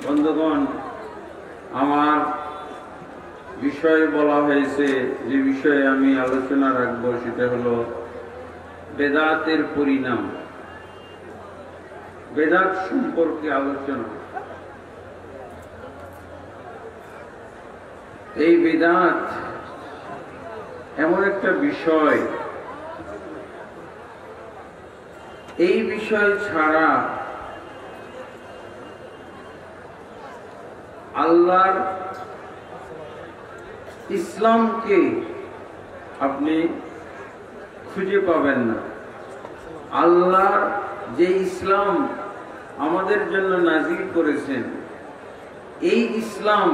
বন্ধুগণ, আমার বিষয় বলা হয়েছে, যে বিষয়ে আমি আলোচনা রাখবো সেটা হলো বেদাতের পরিণাম, বেদাত সম্পর্কে আলোচনা। এই বেদাত এমন একটা বিষয়, এই বিষয় ছাড়া আল্লাহর ইসলামকে আপনি খুঁজে পাবেন না। আল্লাহর যে ইসলাম আমাদের জন্য নাজিল করেছেন, এই ইসলাম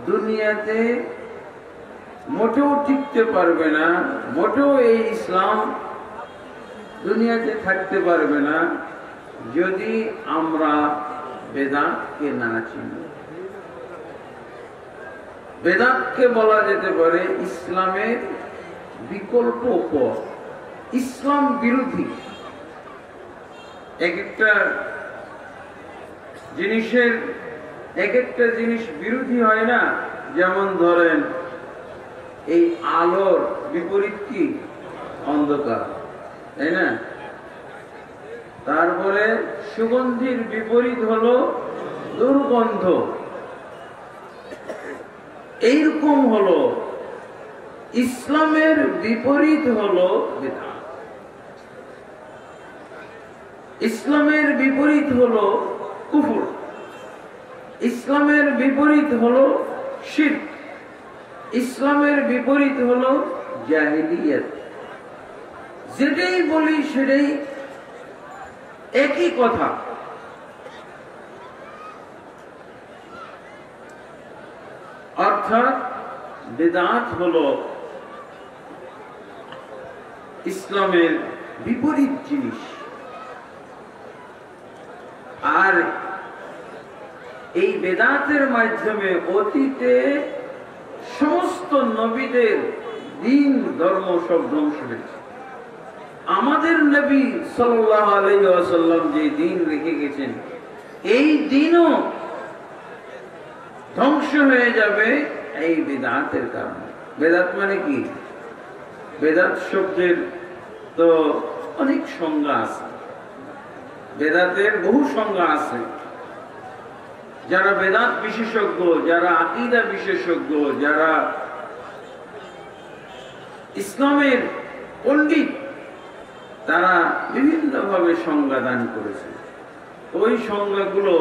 দুনিয়াতে মোটেও টিকতে পারবে না, মোটেও এই ইসলাম দুনিয়াতে থাকতে পারবে না যদি আমরা বেদাতকে না চিনি। বেদাতকে বলা যেতে পারে ইসলামের বিকল্প পথ, ইসলাম বিরোধী। এক একটা জিনিসের এক একটা জিনিস বিরোধী হয় না। যেমন ধরেন, এই আলোর বিপরীত কি? অন্ধকার, তাই না? তারপরে সুগন্ধির বিপরীত হলো দুর্গন্ধ। এইরকম হলো ইসলামের বিপরীত হলো বিদআত, ইসলামের বিপরীত হলো কুফর, ইসলামের বিপরীত হলো শিরক, ইসলামের বিপরীত হলো জাহিলিয়াত। যেটাই বলি সেটাই একই কথা। অর্থাৎ বেদাত হলো ইসলামের বিপরীত জিনিস। আর এই বেদাতের মাধ্যমে অতীতে সমস্ত নবীদের দিন ধর্ম সব ধ্বংস হয়েছে। আমাদের নবী সাল্লাল্লাহু আলাইহি ওয়াসাল্লাম যে দিন রেখে গেছেন, এই দিনও ধ্বংস হয়ে যাবে এই বেদাতের কারণে। বেদাত মানে কি? বেদাত শব্দের তো অনেক সংজ্ঞা আছে, বেদাতের বহু সংজ্ঞা আছে। যারা বেদাত বিশেষজ্ঞ, যারা আকীদা বিশেষজ্ঞ, যারা ইসলামের পণ্ডিত, তারা বিভিন্নভাবে সংজ্ঞা দান করেছে। ওই সংজ্ঞাগুলো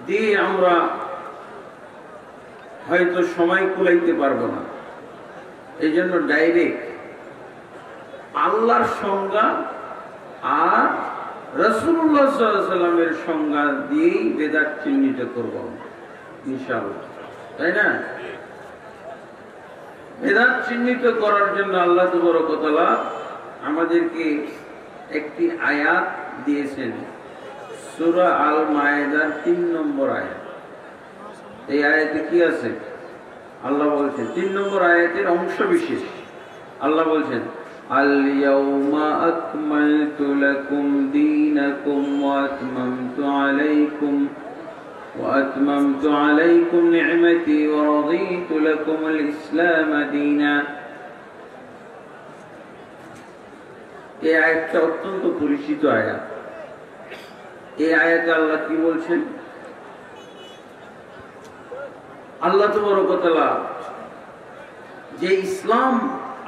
দিয়ে আমরা হয়তো সময় কুলাইতে পারবো না। এই জন্য ডাইরেক্ট আল্লাহর সংজ্ঞা আর রাসূলুল্লাহ সাল্লাল্লাহু আলাইহি ওয়াসাল্লামের সংজ্ঞা দিয়েই বেদাত চিহ্নিত করব ইনশাআল্লাহ, তাই না? বেদাত চিহ্নিত করার জন্য আল্লাহ তাবারক ওয়া তাআলা আমাদেরকে একটি আয়াত দিয়েছেন, সূরা আল মায়েদার 3 নম্বর আয়াত। এই আয়াতে কি আছে? আল্লাহ বলছেন, 3 নম্বর আয়াতের অংশ বিশেষ। আল্লাহ বলছেন, আল ইয়াউমা আকমালতু লাকুম দীনাকুম ওয়া আতমামতু আলাইকুম নি'মাতি ওয়া রাদিতু লাকুমুল ইসলাম দীনা। এই আয়াতটা অত্যন্ত পরিচিত আয়াত। এই আয়াতে আল্লাহ কি বলছেন? আল্লাহ তাবারক ওয়া তাআলা যে ইসলাম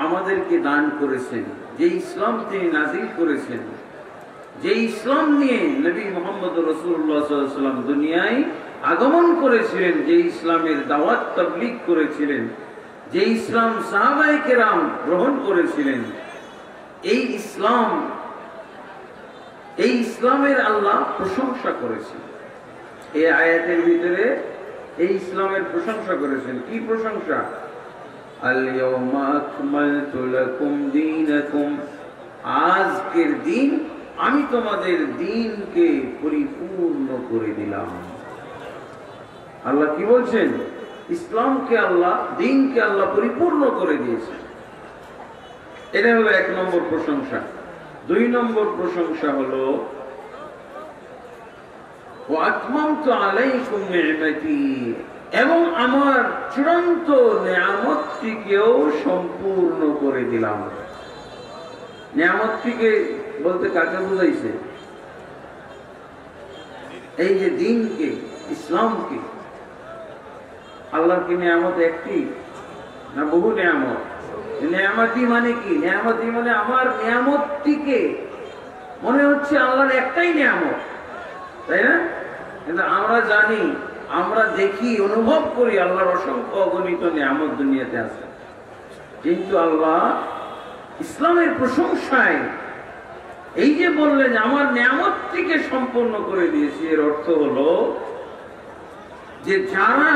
আমাদেরকে দান করেছেন, যে ইসলাম তিনি নাযিল করেছেন, যে ইসলাম নিয়ে নবী মুহাম্মদ রাসূলুল্লাহ সাল্লাল্লাহু আলাইহি ওয়াসাল্লাম দুনিয়ায় আগমন করেছিলেন, যে ইসলামের দাওয়াত তাবলীগ করেছিলেন, যে ইসলাম সাহাবায়ে কেরাম গ্রহণ করেছিলেন, এই ইসলামের আল্লাহ প্রশংসা করেছেন। এই আয়াতের ভিতরে এই ইসলামের প্রশংসা করেছেন। কি প্রশংসা? আল ইয়াউমা আকমালতু লাকুম দীনাকুম, আজকের দিন আমি তোমাদের দ্বীনকে পরিপূর্ণ করে দিলাম। আল্লাহ কি বলছেন? ইসলামকে আল্লাহ, দ্বীনকে আল্লাহ পরিপূর্ণ করে দিয়েছেন। এটা হলো 1 নম্বর প্রশংসা। 2 নম্বর প্রশংসা হলো ওয়া আতমামতু আলাইকুম নি'মাতি, এবং আমার চূড়ান্ত নিয়ামতটিকেও সম্পূর্ণ করে দিলাম। নিয়ামতটিকে বলতে কাকে বুঝাইছে? এই যে দ্বীনকে, ইসলামকে। আল্লাহর কি নিয়ামত একটি না বহু নিয়ামত? নিয়ামতি মানে কি? নিয়ামতি মানে আমার নিয়ামতটিকে মনে হচ্ছে আল্লাহর একটাই নিয়ামত, তাই না? কিন্তু আমরা জানি, আমরা দেখি, অনুভব করি আল্লাহর অসংখ্য অগণিত নিয়ামত দুনিয়াতে আছে। কিন্তু আল্লাহ ইসলামের প্রশংসায় এই যে বললেন আমার নিয়ামতটিকে সম্পূর্ণ করে দিয়েছি, এর অর্থ হলো যে যারা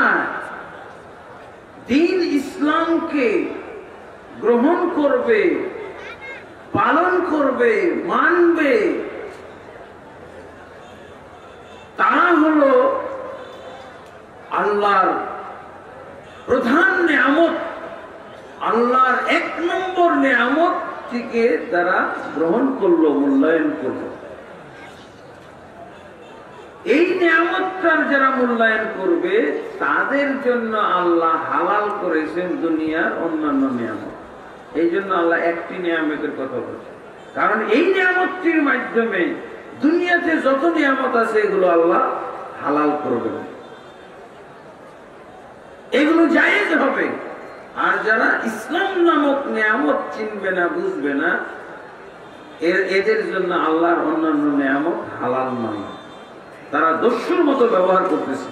দ্বীন ইসলামকে গ্রহণ করবে, পালন করবে, মানবে, তারা হলো আল্লাহর প্রধান নিয়ামত, আল্লাহর 1 নম্বর নিয়ামতটিকে তারা গ্রহণ করলো, মূল্যায়ন করলো। এই নিয়ামতটার যারা মূল্যায়ন করবে তাদের জন্য আল্লাহ হালাল করেছেন দুনিয়ার অন্যান্য নিয়ামত। এই জন্য আল্লাহ একটি নিয়ামতের কথা বলছেন, কারণ এই নিয়ামতটির মাধ্যমে দুনিয়াতে যত নিয়ামত আছে এগুলো আল্লাহ হালাল করবেন, এগুলো জায়েজ হবে। আর যারা ইসলাম নামক নিয়ামত চিনবে না, বুঝবে না, এদের জন্য আল্লাহর অন্যান্য নিয়ামত হালাল নয়, তারা দস্যুর মতো ব্যবহার করতেছে,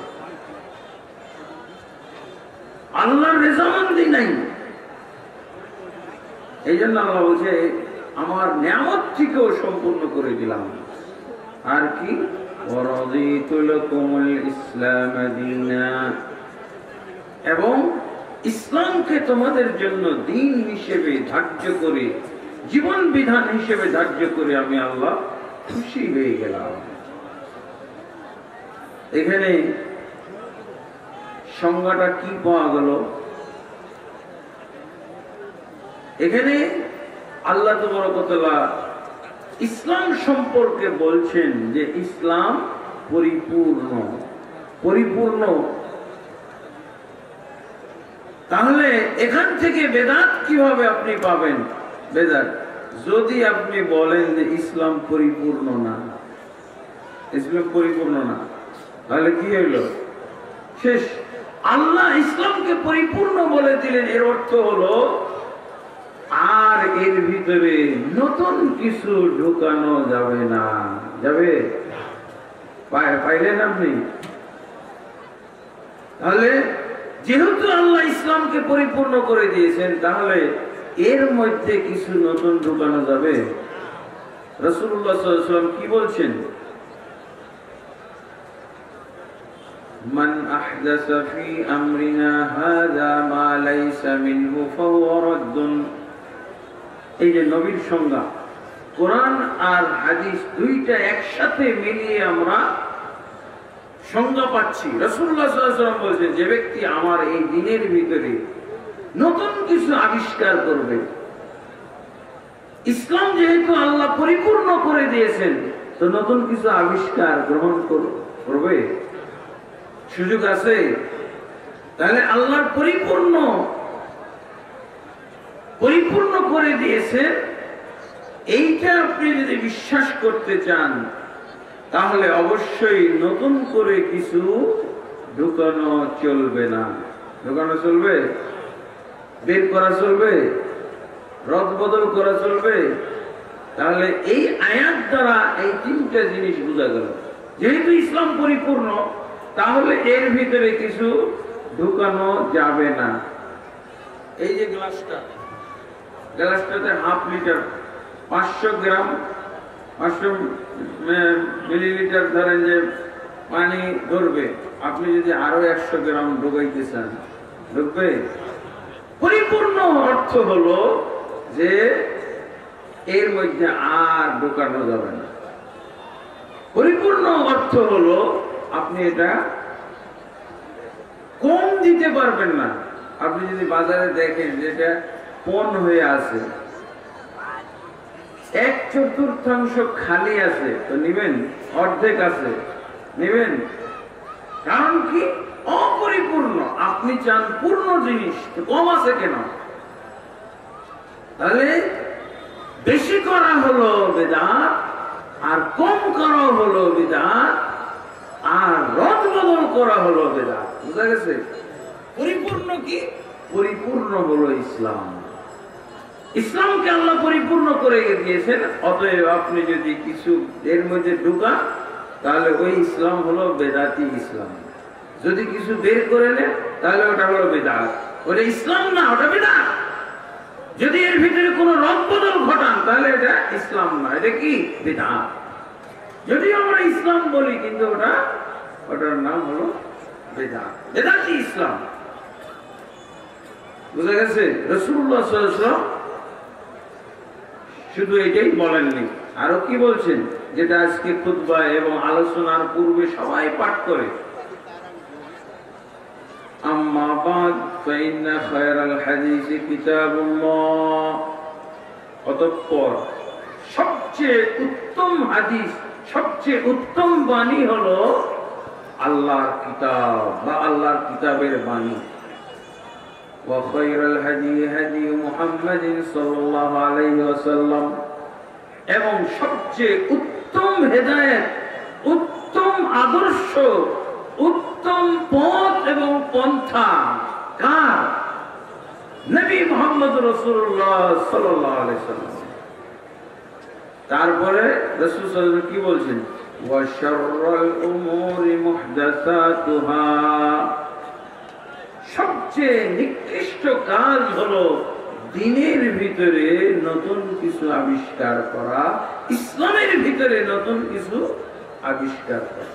আল্লাহর রেজামন্দি নাই। এই জন্য আল্লাহ বলছে আমার নিয়ামতটিকেও সম্পূর্ণ করে দিলাম। আর কি? ওয়ারাদিতু লাকুমুল ইসলাম দীনা, এবং ইসলামকে তোমাদের জন্য দ্বীন হিসেবে ধার্য করে, জীবন বিধান হিসেবে ধার্য করে আমি আল্লাহ খুশি হয়ে গেলাম। এখানে সংজ্ঞাটা কি পাওয়া গেল? এখানে আল্লাহ তাবারক ওয়া তাআলা ইসলাম সম্পর্কে বলছেন যে ইসলাম পরিপূর্ণ, পরিপূর্ণ। তাহলে এখান থেকে বেদাত কিভাবে আপনি পাবেন? বেদাত যদি আপনি বলেন যে ইসলাম পরিপূর্ণ না, ইসলাম পরিপূর্ণ না, তাহলে কি হইল? শেষ। আল্লাহ ইসলামকে পরিপূর্ণ বলে দিলেন, এর অর্থ হলো আর এর ভিতরে নতুন কিছু ঢুকানো যাবে না। যাবে? পাইলেন আপনি? তাহলে যেহেতু আল্লাহ ইসলামকে পরিপূর্ণ করে দিয়েছেন, তাহলে এর মধ্যে কিছু নতুন ঢুকানো যাবে? রাসূলুল্লাহ সাল্লাল্লাহু আলাইহি ওয়াসাল্লাম কি বলছেন? মান আহদাসা ফি আমরিনা হাযা মা লাইসা মিনহু ফাহুয়া রাদ্দুন। এই যে নবীর সংজ্ঞা, কোরআন আর হাদিস দুইটা একসাথে মিলিয়ে আমরা সংজ্ঞা পাচ্ছি। রাসূলুল্লাহ সাল্লাল্লাহু আলাইহি ওয়াসাল্লাম বলেছেন যে ব্যক্তি আমার এই দ্বীনের ভিতরে নতুন কিছু আবিষ্কার করবে, ইসলাম যেহেতু আল্লাহ পরিপূর্ণ করে দিয়েছেন, তো নতুন কিছু আবিষ্কার গ্রহণ করবে, সুযোগ আছে? তাহলে আল্লাহর পরিপূর্ণ করে দিয়েছে, এইটা আপনি যদি বিশ্বাস করতে চান তাহলে অবশ্যই নতুন করে কিছু ঢুকানো চলবে না। ঢুকানো চলবে? বের করা চলবে? রদ বদল করা চলবে? তাহলে এই আয়াত দ্বারা এই তিনটা জিনিস বোঝা গেল। যেহেতু ইসলাম পরিপূর্ণ, তাহলে এর ভিতরে কিছু ঢুকানো যাবে না। এই যে গ্লাসটাতে হাফ লিটার, 500 গ্রাম, 500 মিলিলিটার ধরেন যে পানি ধরবে, আপনি যদি আরো 100 গ্রাম ঢুকাইতে চান, ঢুকবে? পরিপূর্ণ অর্থ হলো যে এর মধ্যে আর ঢুকানো যাবে না। পরিপূর্ণ অর্থ হলো আপনি এটা কম দিতে পারবেন না। আপনি যদি বাজারে দেখেন যেটা পণ হয়ে আছে, 1/4 খালি আছে, তো নিবেন? অর্ধেক আছে, নেবেন? কারণ কি? অপরিপূর্ণ। আপনি চান পূর্ণ জিনিস, কম আছে কেন? তাহলে বেশি করা হলো বিদআত, আর কম করা হলো বিদআত, আর রদ বদল করা হলো বিদআত। বুঝা গেছে? পরিপূর্ণ কি? পরিপূর্ণ হলো ইসলাম। ইসলামকে আল্লাহ পরিপূর্ণ করে দিয়েছেন। অতএব আপনি যদি কিছু এর মধ্যে ঢুকান, তাহলে ওই ইসলাম হলো বেদাতি ইসলাম। যদি কিছু বের করে নেন, তাহলে ওটা হলো বেদাত। ওটা ইসলাম না, ওটা বেদাত। যদি এর ভিতরে কোনো রদ বদল ঘটান, তাহলে এটা ইসলাম না, এটা কি? বেদাত। যদি আমরা ইসলাম বলি, কিন্তু ওটার নাম হলো বেদাত, বেদাতি ইসলাম। বুঝা গেছে? রাসূলুল্লাহ সাল্লাল্লাহু আলাইহি ওয়াসাল্লাম শুধু এটাই বলেননি, আরো কি বলছেন, যেটা আজকে খুতবা এবং আলোচনার পূর্বে সবাই পাঠ করে। আম্মা বাদ ফাইন্না খায়রাল হাদিসি কিতাবুল্লাহ। অতঃপর সবচেয়ে উত্তম হাদিস, সবচেয়ে উত্তম বাণী হলো আল্লাহর কিতাব বা আল্লাহর কিতাবের বাণী। ওয়া খায়রাল হাদি হাদি মুহাম্মাদিন সাল্লাল্লাহু আলাইহি ওয়াসাল্লাম। এবং সবচেয়ে উত্তম হেদায়েত, উত্তম আদর্শ, উত্তম পথ এবং পন্থা কার? নবী মুহাম্মদ রাসূলুল্লাহ সাল্লাল্লাহু আলাইহি ওয়াসাল্লাম। তারপরে রাসূল সাল্লাল্লাহু আলাইহি ওয়াসাল্লাম কি বলছেন? ওয়া শাররুল উমুরি মুহদাসাতুহা। সবচেয়ে নিকৃষ্ট কাজ হলো দ্বীনের ভিতরে নতুন কিছু আবিষ্কার করা, ইসলামের ভিতরে নতুন কিছু আবিষ্কার করা।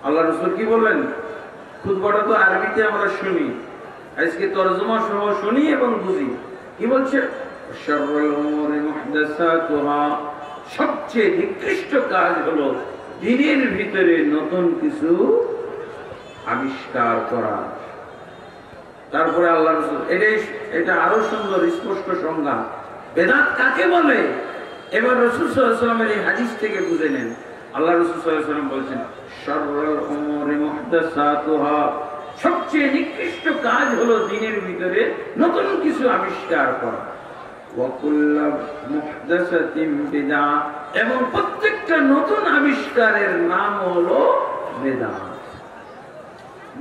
আল্লাহ রাসূল কি বললেন? খুতবাটা তো আরবিতে আমরা শুনি, আজকে তরজমা সহ শুনি এবং বুঝি। কি বলছে? শাররুল উমুরি মুহদাসাতুহা। সবচেয়ে নিকৃষ্ট কাজ হলো দ্বীনের ভিতরে নতুন কিছু আবিষ্কার করা। তারপরে আল্লাহ রাসূল এটা আরো সুন্দর স্পষ্ট সংজ্ঞা। বেদাত কাকে বলে? এবার রাসূল সাল্লাল্লাহু আলাইহি ওয়াসাল্লামের এই হাদিস থেকে বুঝে নেন। আল্লাহ রাসূল সাল্লাল্লাহু আলাইহি ওয়াসাল্লাম বলেছেন, শাররুল উমুরি মুহদাসাতুহা। সবচেয়ে নিকৃষ্ট কাজ হলো দ্বীনের ভিতরে নতুন কিছু আবিষ্কার করা। ওয়া কুল্লু মুহদাসাতিন বিদআহ। এবং প্রত্যেকটা নতুন আবিষ্কারের নাম হলো বেদাত।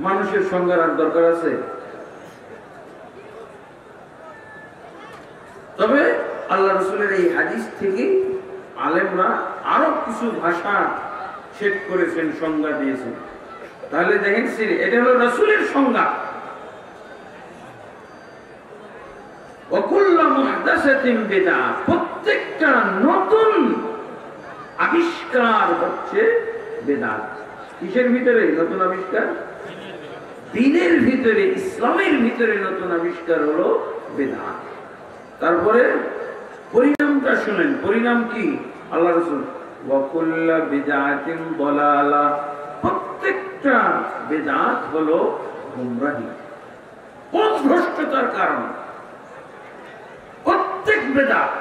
মানুষের সংজ্ঞার আর দরকার আছে? তবে আল্লাহ রাসূলের এই হাদিস থেকে আলেমরা আরো কিছু ভাষা সেট করেছেন, সংজ্ঞা দিয়েছেন। তাহলে দেখেন, এটা হলো রাসূলের সংজ্ঞা। ওয়া কুল্লু মুহদাসাতিন বিদআহ। প্রত্যেকটা নতুন আবিষ্কার হচ্ছে বেদাত। কিসের ভিতরে নতুন আবিষ্কার? দ্বীনের ভিতরে, ইসলামের ভিতরে নতুন আবিষ্কার হলো বেদাত। তারপরে পরিণামটা শুনেন। পরিণাম কি? আল্লাহ রাসূল ওয়া কুল্লু বিদআতিন দালালাহ। প্রত্যেকটা বেদাত হলো গোমরাহি, পথভ্রষ্টতার কারণ। প্রত্যেক বেদাত।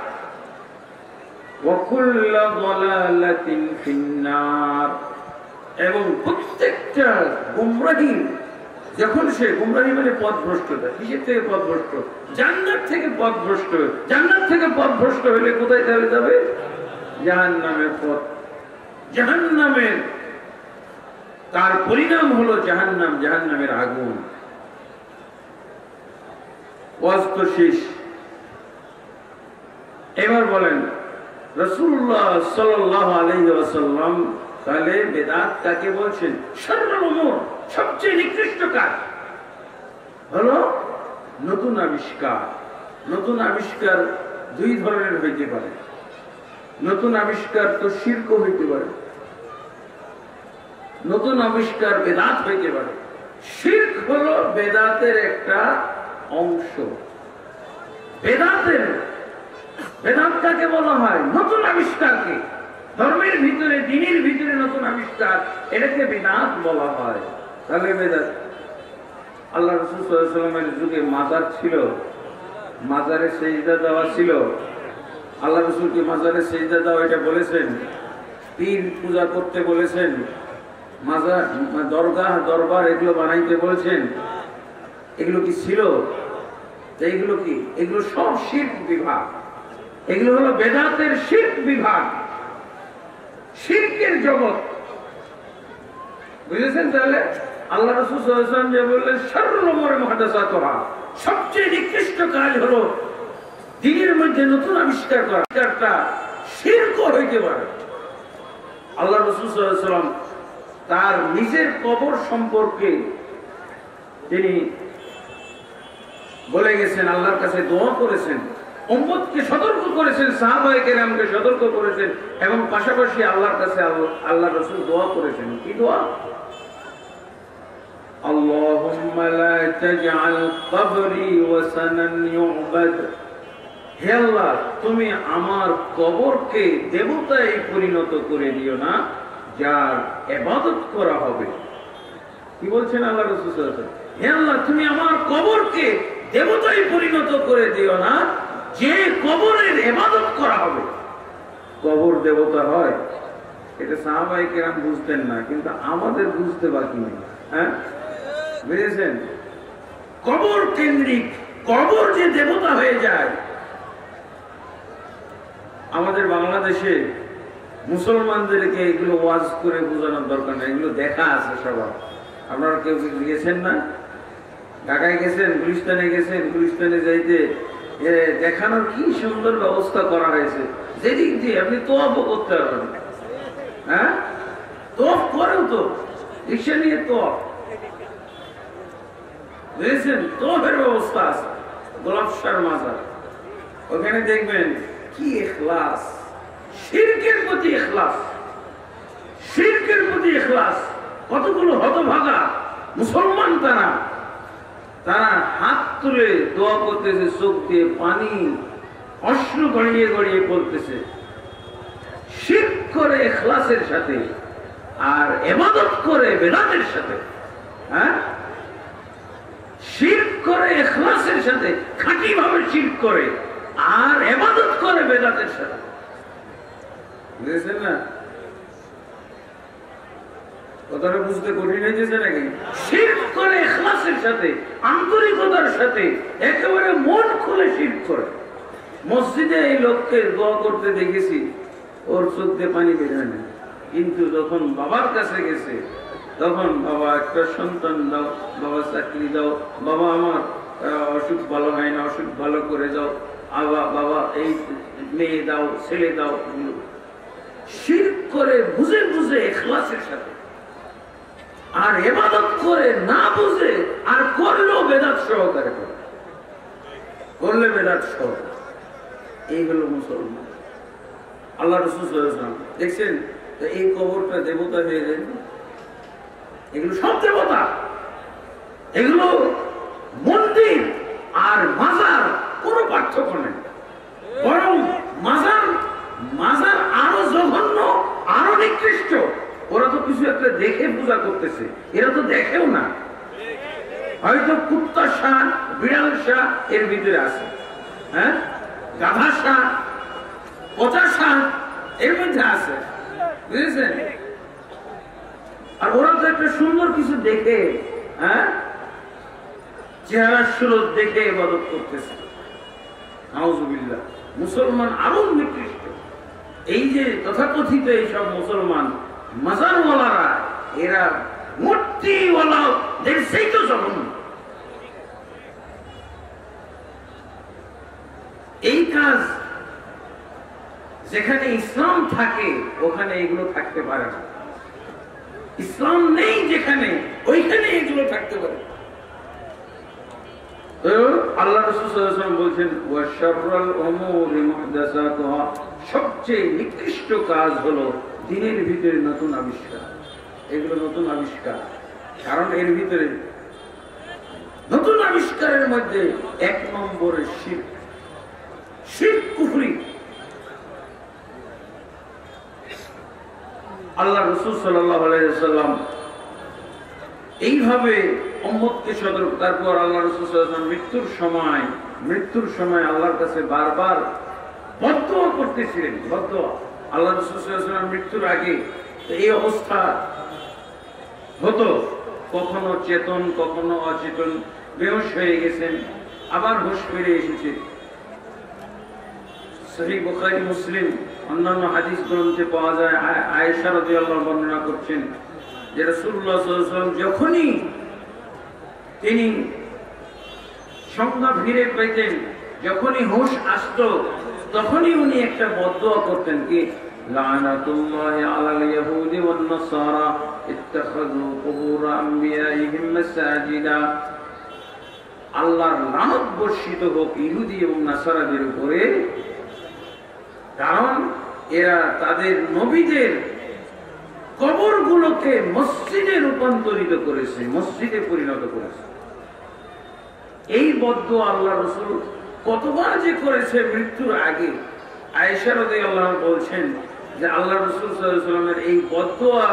ওয়া কুল্লু দালালাতিন ফিন্নার। এবং প্রত্যেকটা গোমরাহি, যখন সে গোমরাহি মানে পথভ্রষ্টতা। কিসের থেকে পথভ্রষ্ট? জান্নাত থেকে পথভ্রষ্ট। জান্নাত থেকে পথভ্রষ্ট হলে কোথায় চলে যাবে? জাহান্নামের পথ। জাহান্নামের তার পরিণাম হলো জাহান্নাম, জাহান্নামের আগুন। ওয়াজ তো শেষ। এবার বলেন রাসূলুল্লাহ সাল্লাল্লাহু আলাইহি ওয়াসাল্লাম তাহলে বেদাত কাকে বলছেন? শাররুল উমুর। সবচেয়ে নিকৃষ্ট কাজ হলো নতুন আবিষ্কার। নতুন আবিষ্কার দুই ধরনের হইতে পারে। নতুন আবিষ্কার তো শিরক হইতে পারে, নতুন আবিষ্কার বেদাত হইতে পারে। শিরক হলো বেদাতের একটা অংশ। বেদাত কাকে বলা হয়? নতুন আবিষ্কারকে। ধর্মের ভিতরে, দ্বীনের ভিতরে নতুন আবিষ্কার, এটাকে বেদাত বলা হয়। তাহলে বেদাত। আল্লাহ রাসূল সাল্লাল্লাহু আলাইহি ওয়াসাল্লামের যুগে মাজার ছিল, মাজারে সেজদা দেওয়া ছিল। আল্লাহ রাসূলকে মাজারে সেজদা দাও এটা বলেছেন, পীর পূজা করতে বলেছেন, মাজার, দরগাহ, দরবার এগুলো বানাইতে বলছেন, এগুলো কি ছিল? এগুলো কি? এগুলো সব শিরক বিভাগ। এগুলো হলো বেদাতের শিরক বিভাগ, শিরকের জগৎ। বুঝেছেন? তাহলে আল্লাহ রাসূল সাল্লাল্লাহু আলাইহি ওয়াসাল্লাম যে বললেন শাররুল উমুরি মুহদাসাতুহা, সবচেয়ে নিকৃষ্ট কাজ হলো দ্বীনের মধ্যে নতুন আবিষ্কার করা। আবিষ্কারটা শিরকও হইতে পারে। আল্লাহ রাসূল সাল্লাল্লাহু আলাইহি ওয়াসাল্লাম তার নিজের কবর সম্পর্কে তিনি বলে গেছেন, আল্লাহর কাছে দোয়া করেছেন, উম্মতকে সতর্ক করেছেন, সাহাবায়ে কেরামকে সতর্ক করেছেন, এবং পাশাপাশি আল্লাহর কাছে আল্লাহ রাসূল দোয়া করেছেন। কি দোয়া? আল্লাহুম্মা লা তাজআল কবরি ওয়াসানান ইউবাদ। হে আল্লাহ, তুমি আমার কবরকে দেবতায় পরিণত করে দিও না, যার ইবাদত করা হবে। কি বলছেন আল্লাহ রাসূল সাল্লাল্লাহু আলাইহি ওয়াসাল্লাম? হে আল্লাহ, তুমি আমার কবরকে দেবতায় পরিণত করে দিও না, যে কবরের ইবাদত করা হবে। কবর দেবতা হয়, এটা সাহাবায়ে কেরাম বুঝতেন না, কিন্তু আমাদের বুঝতে বাকি নেই। হ্যাঁ, বুঝেছেন? কবর কেন্দ্রিক, কবর যে দেবতা হয়ে যায়। আমাদের বাংলাদেশে মুসলমানদেরকে এগুলো ওয়াজ করে বোঝানোর দরকার নেই, এগুলো দেখা আছে সবার। আপনারা কেউ গিয়েছেন না? ঢাকায় গেছেন, গুলিস্তানে গেছেন, গুলিস্তানে যাইতে দেখানোর কি সুন্দর ব্যবস্থা করা হয়েছে, যেদিক দিয়ে আপনি তোয়াফও করতে পারবেন। হ্যাঁ, তোয়াফ করেও তো, রিক্সা নিয়ে তোয়াফ, বুঝেছেন? তোয়াফের ব্যবস্থা আছে। গোলাপ শাহর মাজার, ওখানে দেখবেন কি ইখলাস, শিরকের প্রতি ইখলাস, শিরকের প্রতি ইখলাস। কতগুলো হতভাগা মুসলমান তারা হাত তুলে দোয়া করতেছে, চোখ দিয়ে পানি, অশ্রু গড়িয়ে গড়িয়ে পড়তেছে, শিরক করে ইখলাসের সাথে, আর ইবাদত করে বেদাতের সাথে। হ্যাঁ, শিরক করে ইখলাসের সাথে, খাঁটি ভাবে শিরক করে, আর ইবাদত করে বেদাতের সাথে। বুঝেছেন না? কথাটা বুঝতে কঠিন হয়েছে নাকি? শিরক করে ইখলাসের সাথে, আন্তরিকতার সাথে, একেবারে মন খুলে শিরক করে। মসজিদে এই লোককে দোয়া করতে দেখেছি, ওর চোখ দিয়ে পানি বের হয় না, কিন্তু যখন বাবার কাছে গেছে, তখন বাবা একটা সন্তান দাও, বাবা চাকরি দাও, বাবা আমার অসুখ ভালো হয় না, অসুখ ভালো করে দাও, বাবা এই মেয়ে দাও, ছেলে দাও। শিরক করে বুঝে বুঝে ইখলাসের সাথে, আর ইবাদত করে না বুঝে, আর করলেও বেদাত সহকারে করে, করলে বেদাত সহকারে। এইগুলো মুসলমান। আল্লাহ রাসূল সাল্লাল্লাহু আলাইহি ওয়াসাল্লাম দেখছেন, এই কবরটা দেবতা হয়ে যায়। এগুলো সব দেবতা, এগুলো মন্দির আর মাজার কোনো পার্থক্য নেই, বরং মাজার আরো জঘন্য, আরো নিকৃষ্ট। ওরা তো কিছু একটা দেখে পূজা করতেছে, এরা তো দেখেও না। হয়তো কুত্তা শাহ, বিড়াল শাহ এর ভিতরে আছে, হ্যাঁ, গাধা শাহ, পচা শাহ এর মধ্যে আছে, বুঝেছেন? আর ওরা তো একটা সুন্দর কিছু দেখে, হ্যাঁ, চেহারা সুরত দেখে ইবাদত করতেছে। নাউযুবিল্লাহ। মুসলমান আরো নিকৃষ্ট। এই যে তথাকথিত এইসব মুসলমান মাজারওয়ালারা, এরা মূর্তিওয়ালাদের চাইতেও জঘন্য। এই কাজ যেখানে ইসলাম থাকে ওখানে এগুলো থাকতে পারে না, ইসলাম নেই যেখানে, ওইখানে এগুলো থাকতে পারে। আল্লাহ রাসূল সাল্লাল্লাহু আলাইহি ওয়াসাল্লাম বলেন, ওয়া শাররুল উমুরি মুহদাসাতুহা, সবচেয়ে নিকৃষ্ট কাজ হলো দ্বীনের ভিতরে নতুন আবিষ্কার। এগুলো নতুন আবিষ্কার, কারণ এর ভিতরে নতুন আবিষ্কারের মধ্যে এক নম্বরে শিরক, শিরক কুফরি। আল্লাহ রাসূল সাল্লাল্লাহু আলাইহি ওয়াসাল্লাম এইভাবে উম্মতকে সতর্ক। তারপর আল্লাহ রাসূল সাল্লাল্লাহু আলাইহি ওয়াসাল্লাম মৃত্যুর সময় আল্লাহর কাছে বারবার বদদোয়া করতেছিলেন, বদদোয়া। আল্লাহ রাসূল সাল্লাল্লাহু আলাইহি ওয়াসাল্লাম মৃত্যুর আগে এই অবস্থা হতো, কখনো চেতন কখনো অচেতন, বেহুশ হয়ে গেছেন, আবার হুঁশ ফিরে এসেছে। সহিহ বুখারী মুসলিম অন্যান্য হাদিস গ্রন্থে পাওয়া যায়, আয়েশা রাদিয়াল্লাহু আনহা বর্ণনা করছেন যে রাসূলুল্লাহ সাল্লাল্লাহু আলাইহি ওয়াসাল্লাম যখনই তিনি সংজ্ঞা ফিরে পেতেন, যখনই হুঁশ আসতো, তখনই উনি একটা বদদোয়া করতেন, কি লানাতুল্লাহি আলাল ইয়াহুদি ওয়ান নাসারা ইত্তাখাযু কুবুর আমবিয়াইহিম মাসাজিদা। আল্লাহর লানত বর্ষিত হোক ইহুদি এবং নাসারাদের উপরে, কারণ এরা তাদের নবীদের কবরগুলোকে মসজিদে রূপান্তরিত করেছে, মসজিদে পরিণত করেছে। এই বদদোয়া আল্লাহ রাসূল কতবার যে করেছে মৃত্যুর আগে। আয়েশা রাদিয়াল্লাহু আনহা বলছেন যে আল্লাহ রাসূল সাল্লাল্লাহু আলাইহি ওয়াসাল্লামের এই বদদোয়া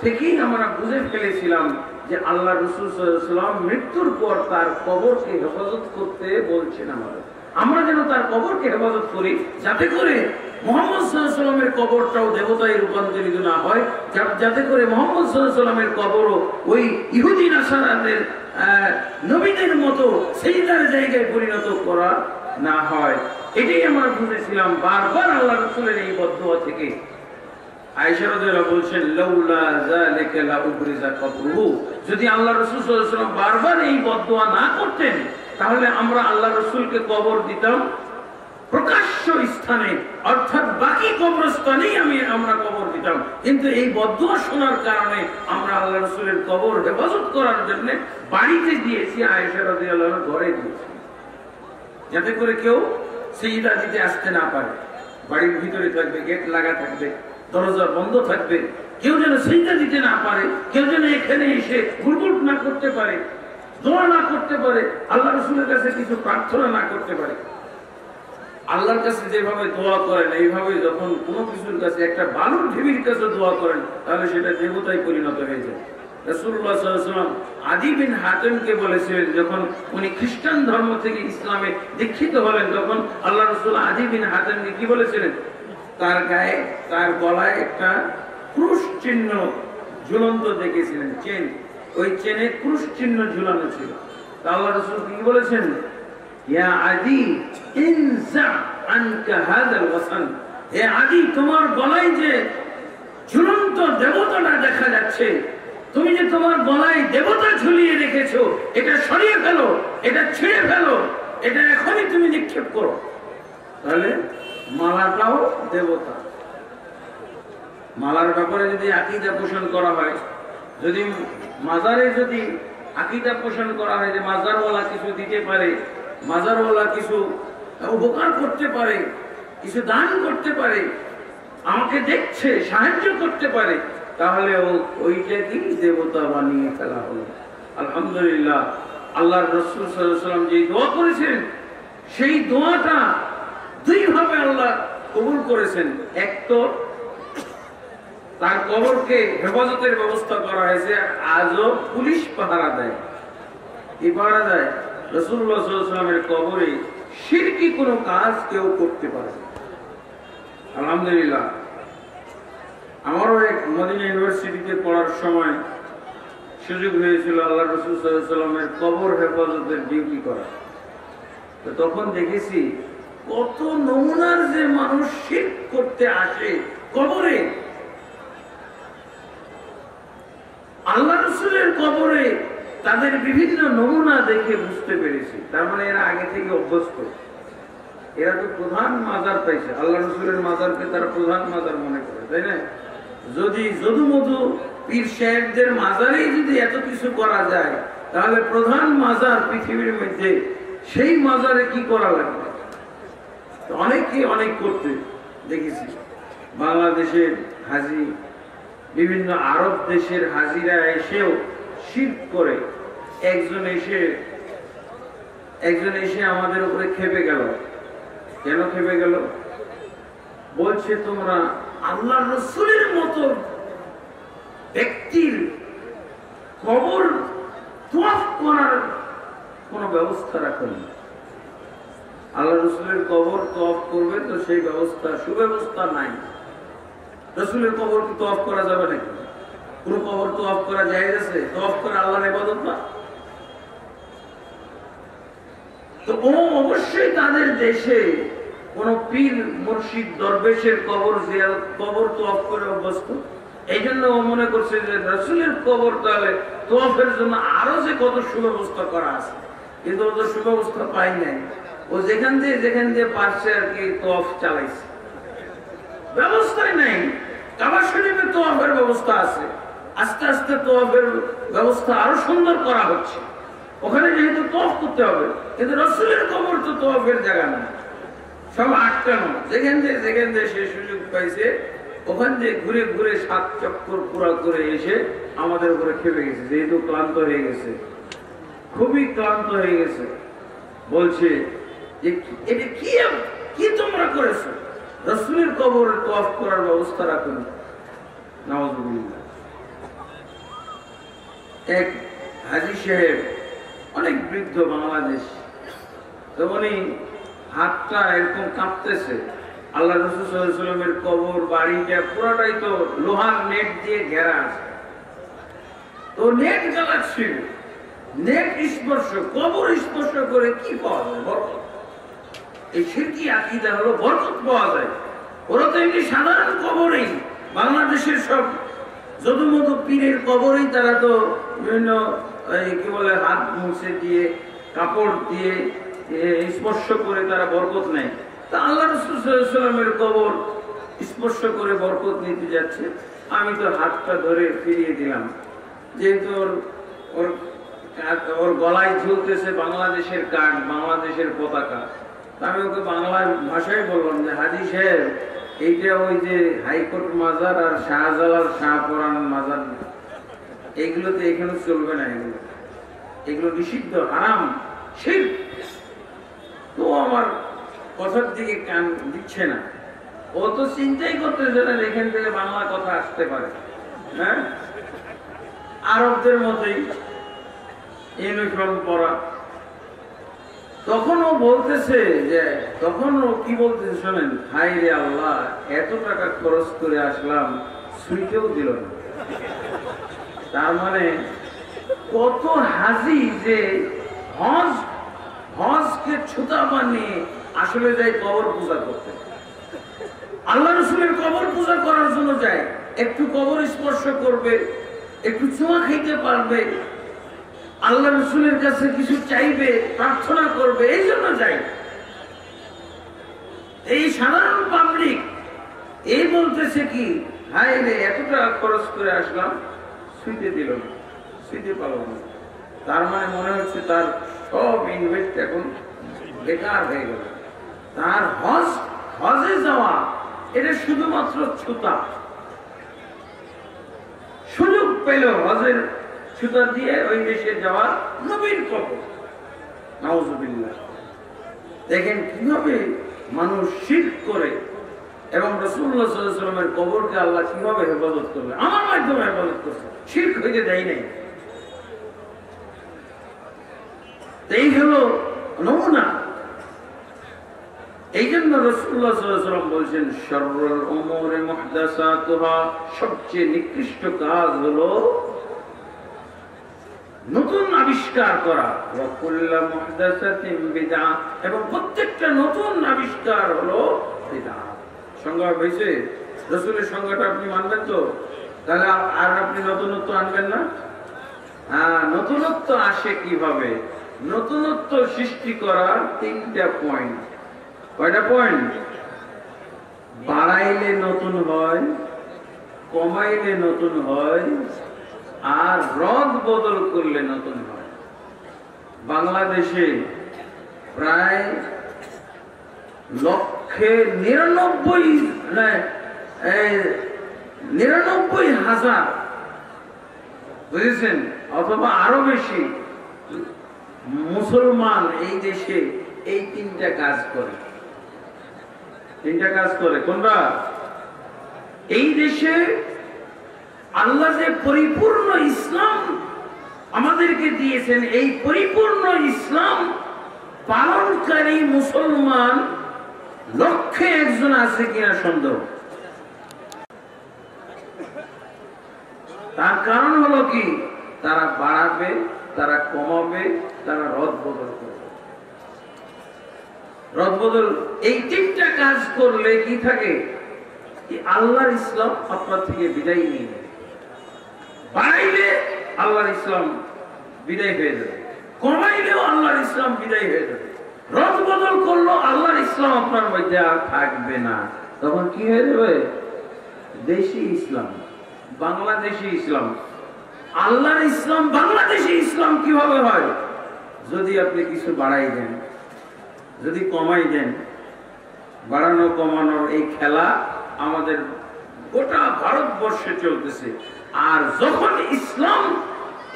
থেকেই আমরা বুঝে ফেলেছিলাম যে আল্লাহ রাসূল সাল্লাল্লাহু আলাইহি ওয়াসাল্লাম মৃত্যুর পর তার কবরকে হেফাজত করতে বলছেন আমাদের। আমরা যেন তার কবরকে হেফাজত করি, যাতে করে মুহাম্মদ সাল্লাল্লাহু আলাইহি ওয়াসাল্লামের কবরটাও দেবতায় রূপান্তরিত না হয়, যাতে করে মুহাম্মদ সাল্লাল্লাহু আলাইহি ওয়াসাল্লামের কবরও ওই ইহুদি নাসারাদের নবীদের মতো সিজদার জায়গায় পরিণত করা না হয়। এটাই আমরা বুঝেছিলাম বারবার আল্লাহ রাসূলের এই বদদোয়া থেকে। আয়েশা রাদিয়াল্লাহু আনহা বলছেন, লাউলা যালিকা লা উবরিজা কবরুহু, যদি আল্লাহ রাসূল সাল্লাল্লাহু আলাইহি ওয়াসাল্লাম বারবার এই বদদোয়া না করতেন, তাহলে আমরা আল্লাহ রাসূলকে কবর দিতাম প্রকাশ্য স্থানে, অর্থাৎ বাকি কবরস্থানেই আমরা কবর দিতাম। কিন্তু এই বদদোয়া শোনার কারণে আমরা আল্লাহ রাসূলের কবর হেফাজত করার জন্য বাড়িতে দিয়েছি, আয়েশা রাদিয়াল্লাহু আনহা ঘরে দিয়েছি, যাতে করে কেউ সিজদা দিতে আসতে না পারে। বাড়ির ভিতরে থাকবে, গেট লাগা থাকবে, দরজা বন্ধ থাকবে, কেউ যেন সিজদা দিতে না পারে, কেউ যেন এখানে এসে গুড়গুড় না করতে পারে, দোয়া না করতে পারে, আল্লাহ রাসূলের কাছে কিছু প্রার্থনা না করতে পারে। আল্লাহর কাছে যেভাবে দোয়া করেন, এইভাবে যখন কোনো কিছুর কাছে, একটা বালুর ঢিবির কাছে দোয়া করেন, তাহলে সেটা দেবতায় পরিণত হয়ে যায়। রাসূলুল্লাহ সাল্লাল্লাহু আলাইহি ওয়াসাল্লাম আদী বিন হাতেমকে বলেছিলেন, যখন উনি খ্রিস্টান ধর্ম থেকে ইসলামে দীক্ষিত হলেন, তখন আল্লাহ রাসূল আদী বিন হাতেমকে কি বলেছিলেন? তার গায়ে, তার গলায় একটা ক্রুশ চিহ্ন ঝুলন্ত দেখেছিলেন, চেন, ওই চেনে ক্রুশ চিহ্ন ঝুলানো ছিল। তা আল্লাহ রাসূল কি বলেছেন? ইয়া আদী ইনজা আনকা হাযাল ওয়াসান, হে আদী, তোমার গলায় যে ঝুলন্ত দেবতাটা দেখা যাচ্ছে, তুমি যে তোমার গলায় দেবতা ঝুলিয়ে রেখেছো, এটা সরিয়ে ফেলো, এটা ছিঁড়ে ফেলো, এটা এখনই তুমি নিক্ষেপ করো। তাহলে মালাটাও দেবতা। মালার ব্যাপারে যদি আকীদা পোষণ করা হয়, যদি মাজারে যদি আকীদা পোষণ করা হয় যে মাজারওয়ালা কিছু দিতে পারে, মাজারওয়ালা কিছু উপকার করতে পারে, কিছু দান করতে পারে, আমাকে দেখছে, সাহায্য করতে পারে, তাহলে ওইটা কি দেবতা বানিয়ে ফেলা হলো। আলহামদুলিল্লাহ, আল্লাহর রাসূল সাল্লাল্লাহু আলাইহি ওয়াসাল্লাম যে দোয়া করেছেন, সেই দোয়াটা দুই ভাবে আল্লাহ কবুল করেছেন। এক তো তার কবরকে হেফাজতের ব্যবস্থা করা হয়েছে, আজও পুলিশ পাহারা দেয়। কি পাহারা দেয়? রাসূলুল্লাহ সাল্লাল্লাহু আলাইহি ওয়াসাল্লামের কবরে শিরকি কোনো কাজ কেউ করতে পারে না। আলহামদুলিল্লাহ, আমারও এক মদিনা ইউনিভার্সিটিতে পড়ার সময় সুযোগ হয়েছিল আল্লাহ রাসূল সাল্লাল্লাহু আলাইহি ওয়াসাল্লামের কবর হেফাজতের ডিউটি করা। তো তখন দেখেছি কত নমুনার যে মানুষ শিরক করতে আসে কবরে। আল্লাহ রাসূলের কবরে তাদের বিভিন্ন নমুনা দেখে বুঝতে পেরেছি, তার মানে এরা আগে থেকে অভ্যস্ত। এরা তো প্রধান মাজার পাইছে, আল্লাহ রাসূলের মাজারকে তারা প্রধান মাজার মনে করে, তাই না? যদি যদুমধু পীর সাহেবদের মাজারেই যদি এত কিছু করা যায়, তাহলে প্রধান মাজার পৃথিবীর মধ্যে, সেই মাজারে কি করা লাগবে? অনেকে অনেক করতে দেখেছি। বাংলাদেশের হাজি, বিভিন্ন আরব দেশের হাজিরা এসেও শিরক করে। একজন এসে আমাদের উপরে খেপে গেল। কেন খেপে গেল? বলছে, তোমরা আল্লাহ রাসূলের মতো ব্যক্তির কবর তওয়াফ করার কোন ব্যবস্থা রাখেন। আল্লাহ রাসূলের কবর তওয়াফ করবে, তো সেই ব্যবস্থা, সুব্যবস্থা নাই। রাসূলের কবর কি তওয়াফ করা যাবে নাকি? কোন কবর তওয়াফ করা জায়েজ আছে? তওয়াফ করা আল্লাহর ইবাদত না? তো অবশ্যই তাদের দেশে কোন পীর মুর্শিদ দরবেশের কবর জিয়ারত কবর তওয়াফ করে অভ্যস্ত। এই জন্য ও মনে করছে যে রাসূলের কবর তাহলে তওয়াফের জন্য আরো যে কত সুব্যবস্থা করা আছে, কিন্তু ও তো সুব্যবস্থা পাই নাই। ও যেখান দিয়ে পারছে আর কি তওয়াফ চালাইছে, ব্যবস্থাই নাই। কাবা শরীফে তওয়াফের ব্যবস্থা আছে, আস্তে আস্তে তওয়াফের ব্যবস্থা আরো সুন্দর করা হচ্ছে। ওখানে যেহেতু তওয়াফ করতে হবে, কিন্তু রাসূলের কবর তো তওয়াফের জায়গা না, সব আটকানো। যেখান দিয়ে সে সুযোগ পাইছে ওখান দিয়ে ঘুরে ঘুরে 7 চক্কর পুরা করে এসে আমাদের উপরে খেপে গেছে, যেহেতু ক্লান্ত হয়ে গেছে, খুবই ক্লান্ত হয়ে গেছে। বলছে যে এটা কি তোমরা করেছো? রাসূলের কবরে তওয়াফ করার ব্যবস্থা রাখুন। নাউযুবিল্লাহ। এক হাজী সাহেব, অনেক বৃদ্ধ বাংলাদেশ, তখনই হাতটা এরকম কাঁপতেছে। আল্লাহ রাসূল সাল্লাল্লাহু আলাইহি ওয়াসাল্লামের কবর বাড়িটা পুরোটাই তো লোহার নেট দিয়ে ঘেরা আছে, তো নেট জ্বালাচ্ছিল। নেট স্পর্শ, কবর স্পর্শ করে কি পাওয়া যায়? বরকত। এই শিরকি আকীদা হলো বরকত পাওয়া যায়। ওরা তো এমনি সাধারণ কবরেই, বাংলাদেশের সব যদুমধু পীরের কবরেই তারা তো বিভিন্ন কি বলে হাত মুছে দিয়ে কাপড় দিয়ে স্পর্শ করে তারা বরকত নেয়। তা আল্লাহ রাসূল সাল্লাল্লাহু আলাইহি ওয়াসাল্লামের কবর স্পর্শ করে বরকত নিতে যাচ্ছে, আমি তো হাতটা ধরে ফিরিয়ে দিলাম। যেহেতু ওর গলায় ঝুলতেছে বাংলাদেশের কার্ড, বাংলাদেশের পতাকা, আমি ওকে বাংলা ভাষায় বললাম যে হাজী সাহেব, এইটা ওই যে হাইকোর্ট মাজার আর শাহজালাল শাহপরান মাজার, এইগুলোতে এখানে চলবে না, এগুলো নিষিদ্ধ, হারাম, শিরক। তো আমার কথার দিকে কান দিচ্ছে না। ও তো চিন্তাই করতেছে না এখান থেকে বাংলা কথা আসতে পারে। হ্যাঁ, আরবদের মতোই ইউনিফর্ম পরা। তখন ও বলতেছে যে, তখন ও কি বলতেছে শোনেন, হায় রে আল্লাহ, এত টাকা খরচ করে আসলাম, সুইটেও দিল না। তার মানে কত হাজি যে হজকে ছুতা বানিয়ে আসলে যায় কবর পূজা করতে, আল্লাহ রাসূলের কবর পূজা করার জন্য যায়, একটু কবর স্পর্শ করবে, একটু ছোঁয়া খাইতে পারবে, আল্লাহ রাসূলের কাছে কিছু চাইবে, প্রার্থনা করবে, এই জন্য যায়। এই সাধারণ পাবলিক এই বলতেছে কি, হায় রে এত টাকা খরচ করে আসলাম, শুইতে দিল না, শুইতে পারল না। তার মানে মনে হচ্ছে তার সব ইনভেস্ট এখন বেকার হয়ে গেল। তার হজে যাওয়া এটা শুধুমাত্র ছুতা, সুযোগ পেল হজের ছুতা দিয়ে ওই দেশে যাওয়ার, নবীর কবর। নাউযুবিল্লাহ। দেখেন কিভাবে মানুষ শিরক করে, এবং রাসূলুল্লাহ সাল্লাল্লাহু আলাইহি ওয়াসাল্লামের কবরকে আল্লাহ কিভাবে হেফাজত করবে, আমার মাধ্যমে হেফাজত করছে, শিরক হইতে দেয় নাই। এই হলো নমুনা। এই জন্য রাসূলুল্লাহ সাল্লাল্লাহু আলাইহি ওয়াসাল্লাম বলছেন, শাররুল উমুরি মুহদাসাতুহা, সবচেয়ে নিকৃষ্ট কাজ হলো নতুন আবিষ্কার করা, ওয়া কুল্লু মুহদাসাতিন বিদআহ, এবং প্রত্যেকটা নতুন আবিষ্কার হলো বিদআহ। সংজ্ঞা হয়েছে? রাসূলের সংজ্ঞাটা আপনি মানবেন তো? তাহলে আর আপনি নতুনত্ব আনবেন না? হ্যাঁ, নতুনত্ব আসে কিভাবে? নতুনত্ব সৃষ্টি করার 3টা পয়েন্ট। কয়টা পয়েন্ট? বাড়াইলে নতুন হয়, কমাইলে নতুন হয়, আর রদ বদল করলে নতুন হয়। বাংলাদেশে প্রায় 99,000 বুঝেছেন, অথবা আরো বেশি মুসলমান এই দেশে এই 3টা কাজ করে। 3টা কাজ করে কোনটা? এই দেশে আল্লাহ যে পরিপূর্ণ ইসলাম আমাদেরকে দিয়েছেন, এই পরিপূর্ণ ইসলাম পালনকারী মুসলমান লক্ষে একজন আছে কিনা সন্দেহ। তার কারণ হলো কি, তারা বাড়াবে, তারা কমাবে, তারা রদ বদল করবে। রদ বদল এই তিনটা কাজ করলে কি থাকে, আল্লাহর ইসলাম আপনার থেকে বিদায় নিয়ে নেবে। বাড়াইলে আল্লাহর ইসলাম বিদায় হয়ে যাবে, কমাইলেও আল্লাহর ইসলাম বিদায় হয়ে যাবে। রদ বদল করলো আল্লাহর ইসলাম আপনার মধ্যে আর থাকবে না। তখন কি হয়ে যাবে, দেশি ইসলাম, বাংলাদেশি ইসলাম। আল্লাহর ইসলাম বাংলাদেশি ইসলাম কিভাবে হয়, যদি আপনি কিছু বাড়াই দেন, যদি কমাই দেন। বাড়ানো কমানোর এই খেলা আমাদের গোটা ভারতবর্ষে চলতেছে। আর যখন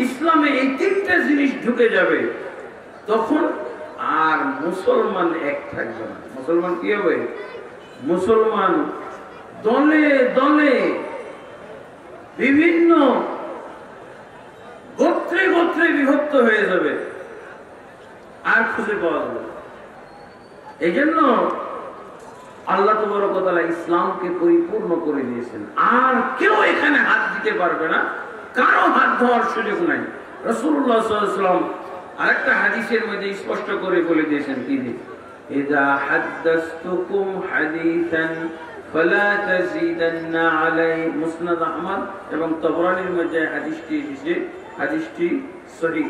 ইসলামে এই তিনটা জিনিস ঢুকে যাবে, তখন আর মুসলমান এক থাকবে না। মুসলমান কি হবে, মুসলমান দলে দলে বিভিন্ন গোত্রে গোত্রে বিভক্ত হয়ে যাবে, আর খুঁজে পাওয়া যাবে। এই জন্য আল্লাহ তাবারক ওয়া তাআলা ইসলামকে পরিপূর্ণ করে দিয়েছেন। আর কেউ এখানে হাত দিতে পারবে না, কারো হাত ধোয়ার সুযোগ নাই। রাসূলুল্লাহ সাল্লাল্লাহু আলাইহি ওয়াসাল্লাম আরেকটা হাদিসের মধ্যে স্পষ্ট করে বলে দিয়েছেন, তিনি ইযা হাদাসতুকুম হাদিসান ফালা তাজিদান্না আলাই। মুসনাদ আহমদ এবং তাবরানীর মধ্যে হাদিসটি এসেছে, হাদিসটি সহিহ।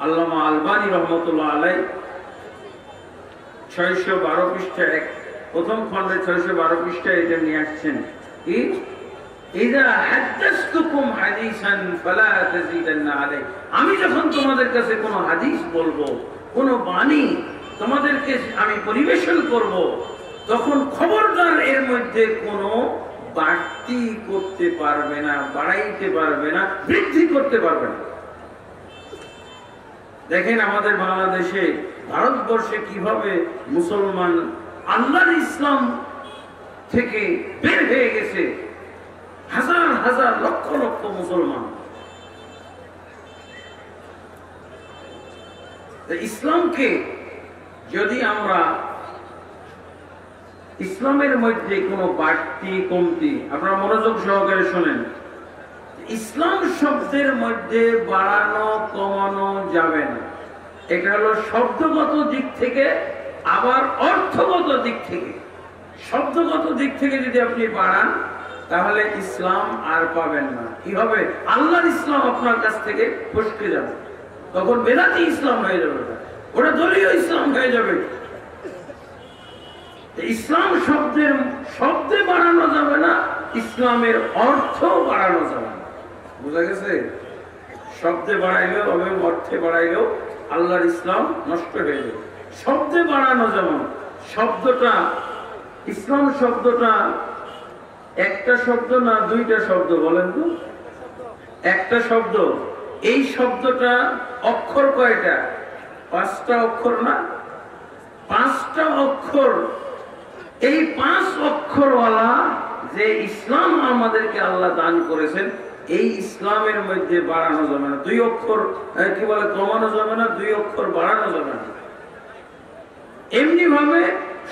আল্লামা আলবানী রাহমাতুল্লাহ আলাইহি 612 পৃষ্ঠায় প্রথম খণ্ডে 612 পৃষ্ঠায় এটা নিয়ে আসছেন। আমি যখন তোমাদের কাছে কোনো হাদিস বলবো, কোনো বাণী তোমাদেরকে আমি পরিবেশন করব, তখন খবরদার এর মধ্যে কোনো বাড়তি করতে পারবে না, বাড়াইতে পারবে না, বৃদ্ধি করতে পারবে না। দেখেন আমাদের বাংলাদেশে, ভারতবর্ষে কিভাবে মুসলমান আল্লাহর ইসলাম থেকে বের হয়ে গেছে, হাজার হাজার লক্ষ লক্ষ মুসলমান। ইসলামকে যদি আমরা ইসলামের মধ্যে কোনো বাড়তি কমতি, আপনারা মনোযোগ সহকারে শোনেন, ইসলাম শব্দের মধ্যে বাড়ানো কমানো যাবে না। এটা হলো শব্দগত দিক থেকে, আবার অর্থগত দিক থেকে। শব্দগত দিক থেকে যদি আপনি বাড়ান, তাহলে ইসলাম আর পাবেন না। কি হবে, আল্লাহর ইসলাম আপনার কাছ থেকে ফসকে যাবে, তখন বেদাতি ইসলাম হয়ে যাবে, ওটা দলীয় ইসলাম হয়ে যাবে। ইসলাম শব্দে বাড়ানো যাবে না, ইসলামের অর্থ বাড়ানো যাবে না। বুঝা গেছে? শব্দে বাড়াইলেও হবে, অর্থে বাড়াইলেও আল্লাহর ইসলাম নষ্ট হয়ে যাবে। শব্দে বাড়ানো যেমন, শব্দটা, ইসলাম শব্দটা একটা শব্দ না দুইটা শব্দ বলেন তো? একটা শব্দ। এই শব্দটা অক্ষর কয়টা? 5টা অক্ষর না? 5টা অক্ষর। এই 5 অক্ষরওয়ালা যে ইসলাম আমাদেরকে আল্লাহ দান করেছেন, এই ইসলামের মধ্যে বাড়ানো যাবে না। 2 অক্ষর কি বলে, কমানো যাবে না, 2 অক্ষর বাড়ানো যাবে না। এমনি ভাবে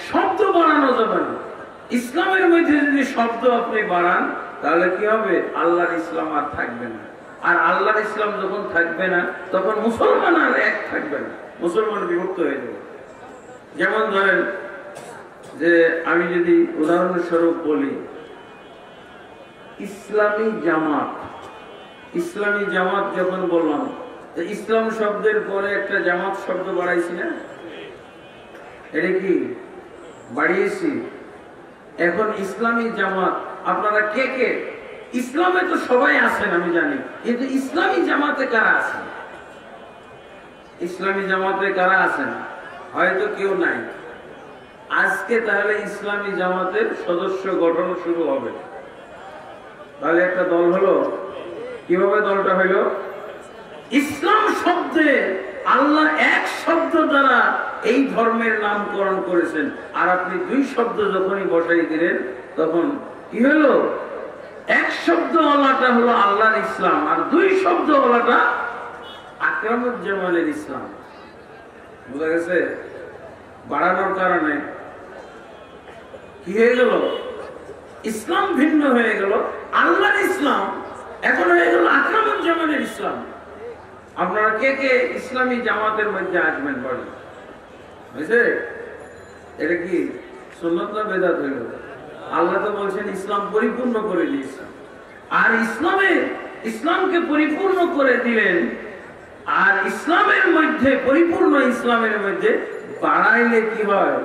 শব্দ বাড়ানো যাবে না। ইসলামের মধ্যে যদি শব্দ আপনি বাড়ান, তাহলে কি হবে, আল্লাহর ইসলাম আর থাকবে না। আর আল্লাহর ইসলাম যখন থাকবে না, তখন মুসলমান আর এক থাকবে না, মুসলমান বিভক্ত হয়ে যাবে। যেমন ধরেন যে, আমি যদি উদাহরণস্বরূপ বলি, ইসলামী জামাত, ইসলামী জামাত যখন বললাম, ইসলাম শব্দের পরে একটা জামাত শব্দ বাড়াইছি না? এটা কি বাড়িয়েছি? এখন ইসলামী জামাত, আপনারা কে কে ইসলামে তো সবাই আছেন আমি জানি, কিন্তু ইসলামী জামাতে কারা আছেন? ইসলামী জামাতে কারা আছেন? হয়তো কেউ নাই। আজকে তাহলে ইসলামী জামাতের সদস্য গঠন শুরু হবে। তাহলে একটা দল হলো। কিভাবে দলটা হইল? ইসলাম শব্দে আল্লাহ এক শব্দ দ্বারা এই ধর্মের নামকরণ করেছেন, আর আপনি 2 শব্দ যখনই বসাই দিলেন, তখন কি হলো, এক শব্দওয়ালাটা হলো আল্লাহর ইসলাম, আর 2 শব্দওয়ালাটা আকরামুজ্জামানের ইসলাম। বুঝা গেছে? বাড়ানোর কারণে কি হয়ে গেল, ইসলাম ভিন্ন হয়ে গেল। আল্লাহর ইসলাম এখন হয়ে গেল আক্রমণের ইসলাম। আপনারা কে কে ইসলামী জামাতের মধ্যে আসবেন বলেন? বুঝছে এটা কি সুন্নাত না বেদাত হইল? আল্লাহ তো বলছেন ইসলাম পরিপূর্ণ করে দিয়েছেন, আর ইসলামকে পরিপূর্ণ করে দিলেন। আর ইসলামের মধ্যে পরিপূর্ণ ইসলামের মধ্যে বাড়াইলে কি হয়?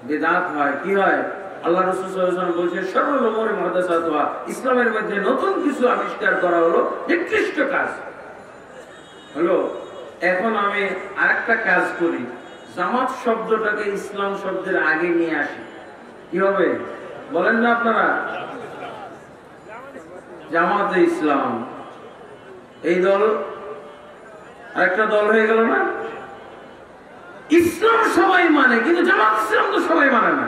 বেদাত হয়। কি হয়? আল্লাহ রাসূল সাল্লাল্লাহু আলাইহি ওয়াসাল্লাম বলেছেন শাররুল উমুরি মুহদাসাতুহা, ইসলামের মধ্যে নতুন কিছু আবিষ্কার করা হলো নিকৃষ্ট কাজ হলো। এখন আমি আরেকটা কাজ করি, জামাত শব্দটাকে ইসলাম শব্দের আগে নিয়ে আসি। কি হবে বলেন না আপনারা? জামাতে ইসলাম এই দল আরেকটা দল হয়ে গেল না? ইসলাম সবাই মানে, কিন্তু জামাত ইসলাম তো সবাই মানে না।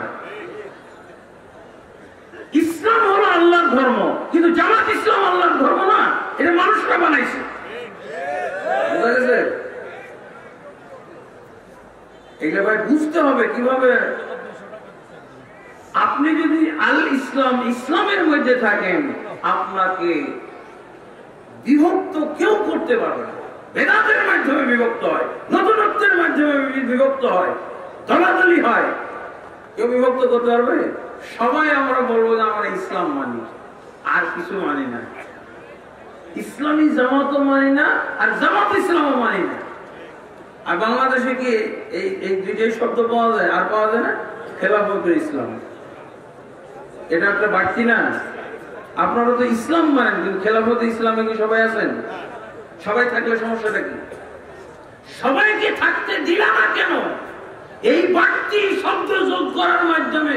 ইসলাম হলো আল্লাহর ধর্ম, কিন্তু জামাত ইসলাম আল্লাহর ধর্ম না, এটা মানুষরা বানাইছে। বুঝা গেছে? এগুলো ভাই বুঝতে হবে কিভাবে। আপনি যদি আল ইসলাম ইসলামের মধ্যে থাকেন, আপনাকে বিভক্ত কেউ করতে পারবে না। বেদাতের মাধ্যমে বিভক্ত হয়, নতুনত্বের মাধ্যমে বিভক্ত হয়, দলাদলি হয়, কেউ বিভক্ত করতে পারবে? সবাই আমরা বলবো যে আমরা ইসলাম মানি, আর কিছু মানি না। ইসলামী জামাতও মানি না, আর জামাত ইসলামও মানি না। আর বাংলাদেশে কি এই দুইটাই শব্দ পাওয়া যায়? আর পাওয়া যায় না? খেলাফতে ইসলাম, এটা একটা বাড়তি না? আপনারা তো ইসলাম মানেন, কিন্তু খেলাফতে ইসলামে কি সবাই আছেন? সবাই থাকলে সমস্যাটা কি? সবাইকে থাকতে দিলা না কেন? এই বাড়তি শব্দ যোগ করার মাধ্যমে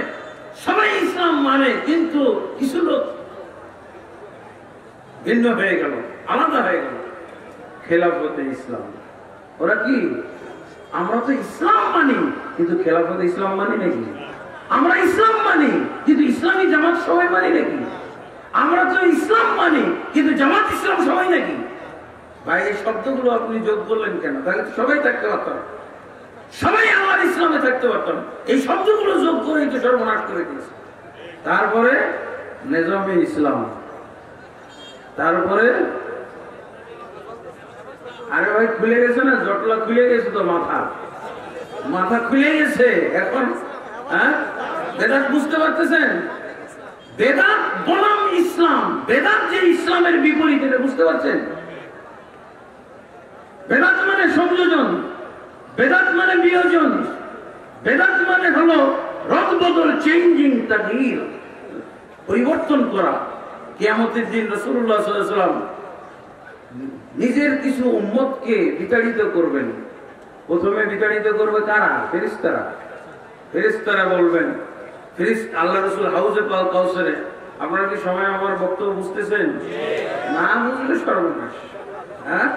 সবাই ইসলাম মানে, কিন্তু কিছু লোক ভিন্ন হয়ে গেল, আলাদা হয়ে গেল। খেলাফতে ইসলাম, ওরা কি? আমরা তো ইসলাম মানি, কিন্তু খেলাফতে ইসলাম মানি নাকি? আমরা ইসলাম মানি, কিন্তু ইসলামী জামাত সবাই মানি নাকি? আমরা তো ইসলাম মানি, কিন্তু জামাত ইসলাম সবাই নাকি? ভাই এই শব্দগুলো আপনি যোগ করলেন কেন? তাহলে তো সবাই থাকতে পারতাম, সবাই আল্লাহর ইসলামে থাকতে পারতাম। এই শব্দগুলো যোগ করে তো সর্বনাশ করে দিয়েছে। তারপরে নিজামে ইসলাম, তারপরে আরে ভাই খুলে গেছে না, জটলা খুলে গেছে তো, মাথা খুলে গেছে এখন। হ্যাঁ, বেদাত বুঝতে পারতেছেন? বেদাত বনাম ইসলাম, বেদাত যে ইসলামের বিপরীত, এটা বুঝতে পারছেন? বেদাত মানে সংযোজন, বেদাত মানে বিয়োজন, বেদাত মানে হলো রদবদল, চেঞ্জিং, তাগয়ীর, পরিবর্তন করা। কিয়ামতের দিন রাসূলুল্লাহ সাল্লাল্লাহু আলাইহি ওয়াসাল্লাম নিজের কিছু উম্মতকে বিতাড়িত করবেন। প্রথমে বিতাড়িত করবে কারা? ফেরেশতারা। ফেরেশতারা বলবেন, আল্লাহ রাসূল হাউজে কাউসারে। আপনারা কি সময় আমার বক্তব্য বুঝতেছেন? না বুঝলে সর্বনাশ। হ্যাঁ,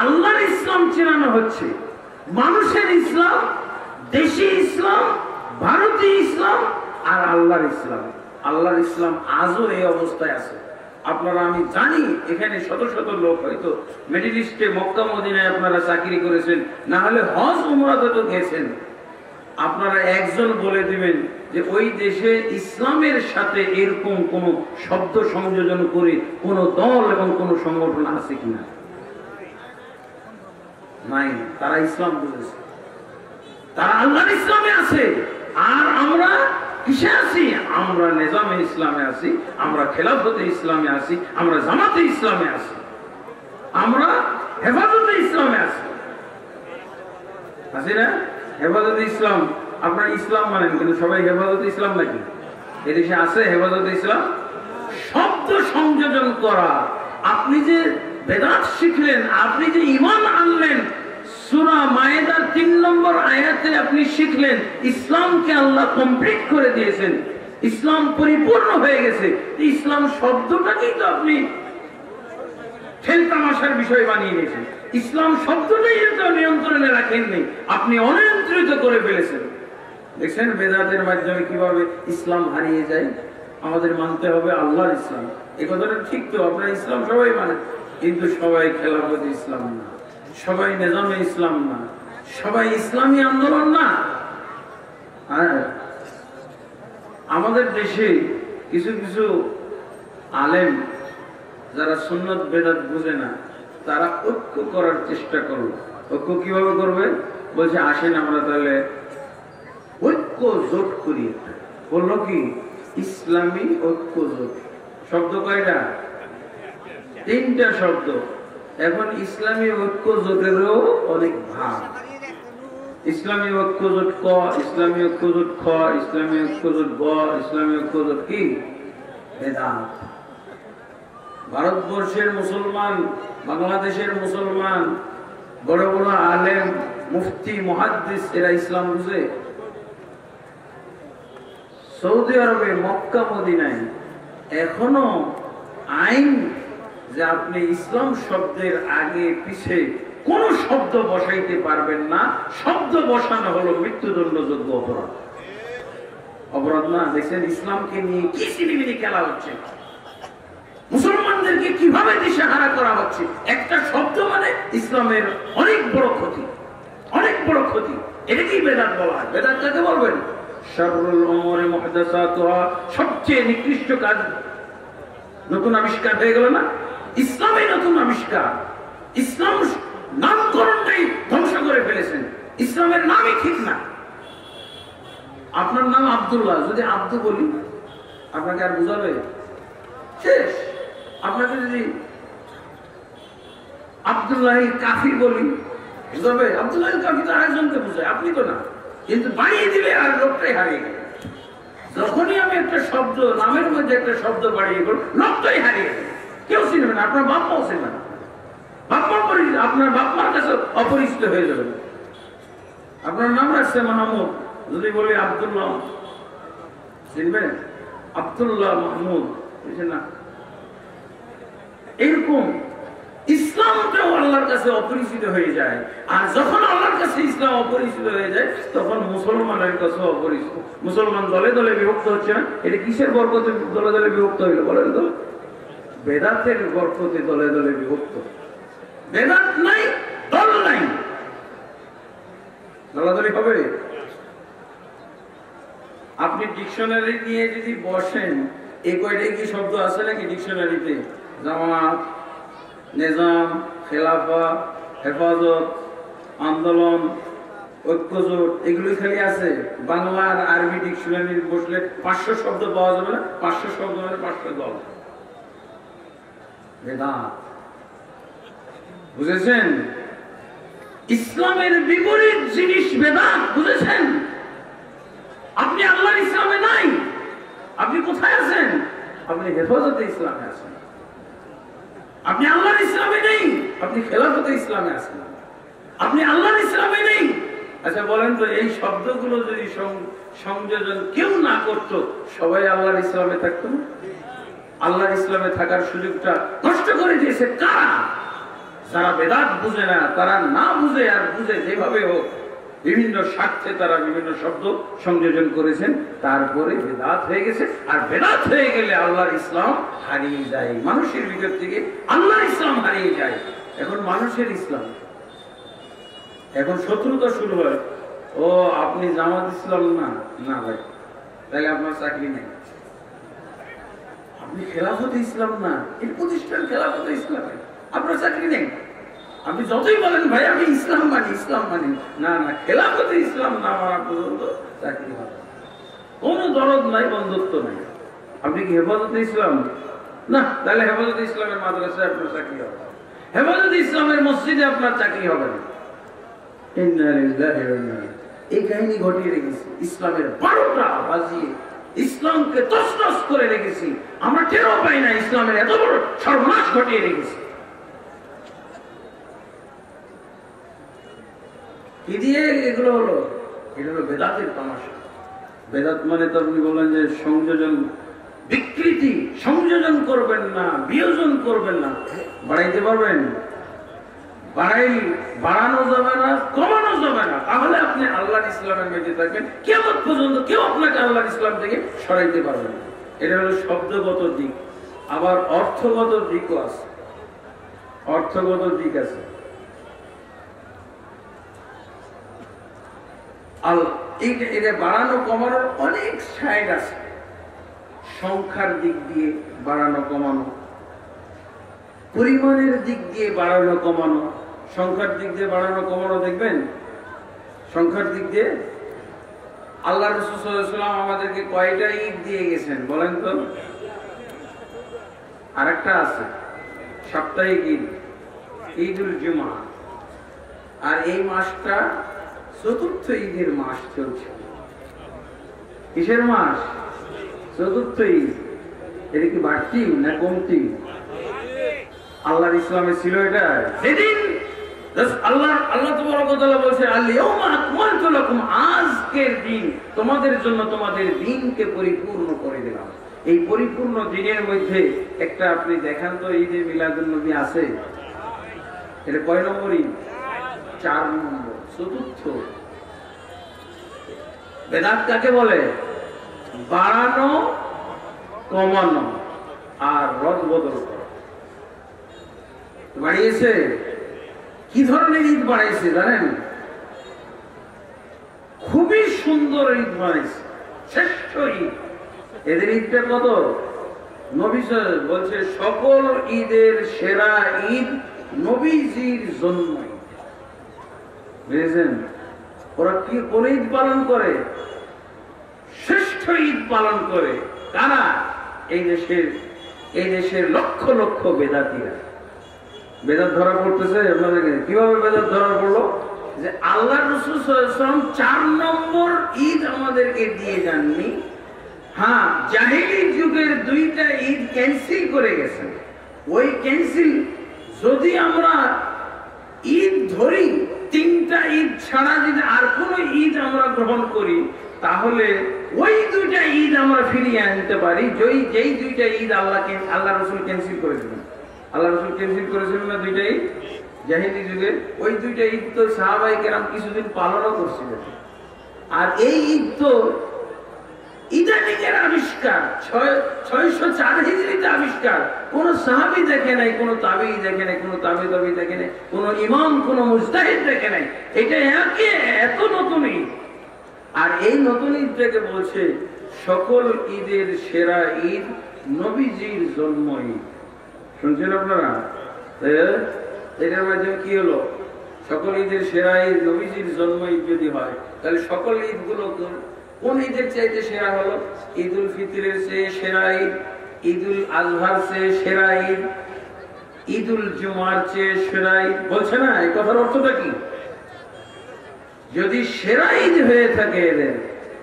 আল্লাহর ইসলাম চেনানো হচ্ছে, মানুষের ইসলাম, দেশি ইসলাম, ভারতীয় ইসলাম, আর আল্লাহর ইসলাম। আল্লাহর ইসলাম আজও এই অবস্থায় আছে। আপনারা, আমি জানি এখানে শত শত লোক হয়তো মিডল ইস্টে মক্কা মদিনায় আপনারা চাকরি করেছেন, না হলে হজ উমরাতে তো গেছেন। আপনারা একজন বলে দিবেন যে ওই দেশে ইসলামের সাথে এরকম কোন শব্দ সংযোজন করে কোন দল এবং কোন সংগঠন আছে কিনা? নাই। তারা ইসলাম বুঝেছে, তারা আল্লাহর ইসলামে আছে। আর আমরা কিসে আছি? আমরা নিজামে ইসলামে আছি, আমরা খেলাফতে ইসলামে আছি, আমরা জামাতে ইসলামে আছি, আমরা হেফাজতে ইসলামে আছি। আছি না? হেফাজতে ইসলাম। আপনারা ইসলাম মানেন, কিন্তু সবাই হেফাজতে ইসলাম নাকি? এদেশে আছে হেফাজতে ইসলাম? শব্দ সংযোজন করা। আপনি যে বেদাত শিখলেন, আপনি যে ঈমান আনলেন, সূরা মায়েদার 3 নম্বর আয়াতে আপনি শিখলেন ইসলামকে আল্লাহ কমপ্লিট করে দিয়েছেন, ইসলাম পরিপূর্ণ হয়ে গেছে। ইসলাম শব্দটাকেই তো আপনি খেলতামাশার বিষয় বানিয়ে নিয়েছেন। ইসলাম শব্দটাই তো নিয়ন্ত্রণে রাখেননি, আপনি অনিয়ন্ত্রিত করে ফেলেছেন। দেখছেন বেদাতের মাধ্যমে কিভাবে ইসলাম হারিয়ে যায়। আমাদের মানতে হবে আল্লাহর ইসলাম। এই কথাটা ঠিক তো, আপনার ইসলাম সবাই মানে, কিন্তু সবাই খেলাফতে ইসলাম না, সবাই নিজামে ইসলাম না, সবাই ইসলামী আন্দোলন না। আমাদের দেশে কিছু কিছু আলেম যারা সুন্নত বেদাত বুঝে না তারা ঐক্য করার চেষ্টা করলো। ঐক্য কিভাবে করবে বলছে, আসেন আমরা তাহলে ঐক্য জোট করি। বললো কি ইসলামী ঐক্য জোট। শব্দ কয়টা? 3টা শব্দ। এখন ইসলামী ঐক্য জোটেরও অনেক ভাগ। ইসলামী ঐক্য জোট ক, ইসলামী ঐক্য জোট খ, ইসলামী ঐক্য জোট গ, ইসলামী ঐক্য জোট কি বেদাত। ভারতবর্ষের মুসলমান, বাংলাদেশের মুসলমান, বড় বড় আলেম, মুফতি, মুহাদ্দিস এরা ইসলাম বুঝে? সৌদি আরবে, মক্কা, মদিনায় এখনো আইন যে আপনি ইসলাম শব্দের আগে পিছে কোন শব্দ বসাইতে পারবেন না। শব্দ বসানো হলো মৃত্যুদণ্ডযোগ্য অপরাধ। অপরাধ না? দেখছেন ইসলামকে নিয়ে কি সিনেমিনি খেলা হচ্ছে, মুসলমানদেরকে কিভাবে দিশেহারা করা হচ্ছে। একটা শব্দ মানে ইসলামের অনেক বড় ক্ষতি, অনেক বড় ক্ষতি। এটাকেই বেদাত বলা হয়। বেদাত কাকে বলবেন? শাররুল উমুরি মুহদাসাতুহা, সবচেয়ে নিকৃষ্ট কাজ। নতুন আবিষ্কার হয়ে গেল না? ইসলামই নতুন আবিষ্কার। ইসলাম নামকরণটাই ধ্বংস করে ফেলেছেন। ইসলামের নামই ঠিক না। আপনার নাম আব্দুল্লাহ, যদি আব্দু বলি আপনাকে আর বুঝাবে? শেষ। আপনাকে যদি আব্দুল্লাহ কাফি বলি বুঝাবে? আব্দুল্লাহ কাফি তো আরেকজনকে বুঝায়, আপনি তো না। কিন্তু বাড়িয়ে দিলে আর লোকটাই হারিয়ে গেল। যখনই আমি একটা শব্দ, নামের মধ্যে একটা শব্দ বাড়িয়ে গেল, লোকটাই হারিয়ে গেল। কেউ চিনবে না, আপনার বাপ মাও চিনবে না। আপনার বাপ মার কাছে অপরিচিত হয়ে যাবে। আপনার নাম রাখছে মাহমুদ, যদি বলি আব্দুল্লাহ, চিনবেন? আব্দুল্লাহ মাহমুদ, বুঝছেন না? এরকম ইসলামটাও আল্লাহর কাছে অপরিচিত হয়ে যায়। আর যখন আল্লাহর কাছে ইসলাম অপরিচিত হয়ে যায় তখন মুসলমানের কাছে অপরিচিত। মুসলমান দলে দলে বিভক্ত হচ্ছে না। এটা কিসের বরকতে দলে দলে বিভক্ত হইল বলেন তো? বেদাতের বরকতে দলে দলে বিভক্ত। বেদাত নাই, দল নাই, দলাদলি হবে। আপনি ডিকশনারি নিয়ে যদি বসেন, এই কয়টাই কি শব্দ আছে নাকি ডিকশনারিতে? জামাত, নিজাম, খেলাফা, হেফাজত, আন্দোলন, ঐক্যজোট, এগুলো খালি আছে। বাংলা আর আরবি ডিকশনারি বসলে 500 শব্দ পাওয়া যাবে না। 500 শব্দ মানে 500 দল। বেদাত, বুঝেছেন? ইসলামের বিপরীত জিনিস বেদাত, বুঝেছেন? আপনি আল্লাহর ইসলামে নাই। আপনি কোথায় আছেন? আপনি হেফাজতে ইসলামে আছেন। আপনি আল্লাহর ইসলামে নেই, আপনি খেলাফতে ইসলামে আছেন। আপনি আল্লাহর ইসলামে নেই। আচ্ছা বলেন তো, এই শব্দগুলো যদি সংযোজন কেউ না করত, সবাই আল্লাহর ইসলামে থাকতো না? আল্লাহর ইসলামে থাকার সুযোগটা নষ্ট করে দিয়েছে কারা? যারা বেদাত বুঝে না, তারা না বুঝে আর বুঝে যেভাবে হোক বিভিন্ন স্বার্থে তারা বিভিন্ন শব্দ সংযোজন করেছেন, তারপরে বেদাত হয়ে গেছে। আর বেদাত হয়ে গেলে আল্লাহর ইসলাম হারিয়ে যায়। মানুষের ভিতর থেকে আল্লাহর ইসলাম হারিয়ে যায়। এখন মানুষের ইসলাম, এখন শত্রুতা শুরু হয়। ও আপনি জামাত ইসলাম না? না ভাই, তাহলে আপনার চাকরি নেই। আপনি খেলাফতে ইসলাম না, এই প্রতিষ্ঠান খেলাফতে ইসলামে, আপনার চাকরি নেই। আপনি যতই বলেন ভাই আমি ইসলাম মানি, ইসলাম মানি, না না, খেলাফতে ইসলাম না মানা পর্যন্ত চাকরি হবে। কোনো দরদ নাই, বন্ধুত্ব নাই। আপনি কি হেফাজতে ইসলাম? না, তাহলে হেফাজতে ইসলামের মাদ্রাসায় আপনার চাকরি হবে, হেফাজতে ইসলামের মসজিদে আপনার চাকরি হবে না। এই কাহিনী ঘটিয়ে রেখেছি। ইসলামের 12টা বাজিয়ে ইসলামকে তছনছ করে রেখেছি। আমরা টেরও পাই না ইসলামের এত বড় সর্বনাশ ঘটিয়ে রেখেছি। কি দিয়ে এগুলো হলো? এটা হলো বেদাতের তামাশা। বেদাত মানে তো আপনি বললেন যে সংযোজন, বিকৃতি। সংযোজন করবেন না, বিয়োজন করবেন না। বাড়াইতে পারবেন? বাড়ানো যাবে না, কমানো যাবে না। তাহলে আপনি আল্লাহর ইসলামের মধ্যে থাকবেন। কিয়ামত পর্যন্ত কেউ আপনাকে আল্লাহর ইসলাম থেকে সরাইতে পারবে না। এটা হলো শব্দগত দিক। আবার অর্থগত দিকও আছে। অর্থগত দিক আছে। এটা বাড়ানো কমানোর অনেক সাইড আছে। সংখ্যার দিক দিয়ে বাড়ানো কমানো, পরিমাণের দিক দিয়ে বাড়ানো কমানো। সংখ্যার দিক দিয়ে বাড়ানো কমানো দেখবেন, সংখ্যার দিক দিয়ে আল্লাহ রাসূল সাল্লাল্লাহু আলাইহি ওয়াসাল্লাম আমাদেরকে কয়টা ঈদ দিয়ে গেছেন বলেন তো? আরেকটা আছে সাপ্তাহিক ঈদ, ঈদুল জুমা। আর এই মাসটা চতুর্থ ঈদের মাস চলছে। কিসের মাস? চতুর্থ ঈদ। এটা কি বাড়তি না কমতি? আল্লাহর ইসলামে ছিল এটা। সেদিন আল্লাহ তাবারক ওয়া তাআলা বলেন আল-ইয়াউমা আকমালতু লাকুম, আজকের দিন তোমাদের জন্য তোমাদের দিনকে পরিপূর্ণ করে দিলাম। এই পরিপূর্ণ দিনের মধ্যে একটা আপনি দেখান তো ঈদে মিলাদুন নবী আছে? এটা কয় নম্বর ঈদ? 4 নম্বর, চতুর্থ। বেদাত কাকে বলে? বাড়ানো কমানো আর রদ বদল করা। বাড়িয়েছে কি ধরনের ঈদ বাড়াইছে জানেন? খুবই সুন্দর ঈদ বানাইছে, শ্রেষ্ঠ ঈদ। এদের ঈদটা কত? নবী বলছে সকল ঈদের সেরা ঈদ নবীজির জন্ম। বুঝেছেন? ওরা কি কোন ঈদ পালন করে? শ্রেষ্ঠ ঈদ পালন করে কারা? এই দেশের লক্ষ লক্ষ বেদাতীরা। বেদাত ধরা পড়তেছে আপনাদেরকে। কিভাবে বেদাত ধরা পড়লো? যে আল্লাহ রাসূল সাল্লাল্লাহু আলাইহি ওয়াসাল্লাম 4 নম্বর ঈদ আমাদেরকে দিয়ে যাননি। হ্যাঁ, জাহেলি যুগের 2টা ঈদ ক্যান্সেল করে গেছেন। ওই ক্যান্সেল যদি আমরা ঈদ ধরি, 3টা ঈদ ছাড়া যদি আর কোন ঈদ আমরা গ্রহণ করি, তাহলে ওই 2টা ঈদ আমরা ফিরিয়ে আনতে পারি। যেই 2টা ঈদ আল্লাহ রাসূল ক্যান্সেল করেছিলেন। আল্লাহ রাসূল ক্যান্সেল করেছিলেন না 2টা ঈদ জাহেলি যুগে। ওই 2টা ঈদ তো সাহাবায়ে কেরাম কিছুদিন পালনও করছিলেন। আর এই ঈদ তো ইদানিংয়ের আবিষ্কার, 604 হিজরিতে আবিষ্কার। কোন সাহাবী দেখে নাই, কোন তাবেঈ দেখে নাই, কোন তাবেঈ দেখে নাই, কোন ইমাম, কোন মুজতাহিদ দেখে নাই। এটা এত নতুন ঈদ। আর এই নতুন ঈদটাকে বলছে সকল ঈদের সেরা ঈদ নবীজির জন্ম ঈদ। শুনছেন আপনারা? এটার মাধ্যমে কি হলো? সকল ঈদের সেরা ঈদ নবীজির জন্ম ঈদ যদি হয়, তাহলে সকল ঈদগুলো কোন ঈদের চাইতে সেরা হলো? ঈদুল ফিতরের চেয়ে সেরা ঈদ, ঈদুল আজহার চেয়ে সেরা ঈদ, ঈদুল জুমার চেয়ে সেরা ঈদ। বলছে না? এই কথার অর্থটা কি? যদি সেরা ঈদ হয়ে থাকে এদের,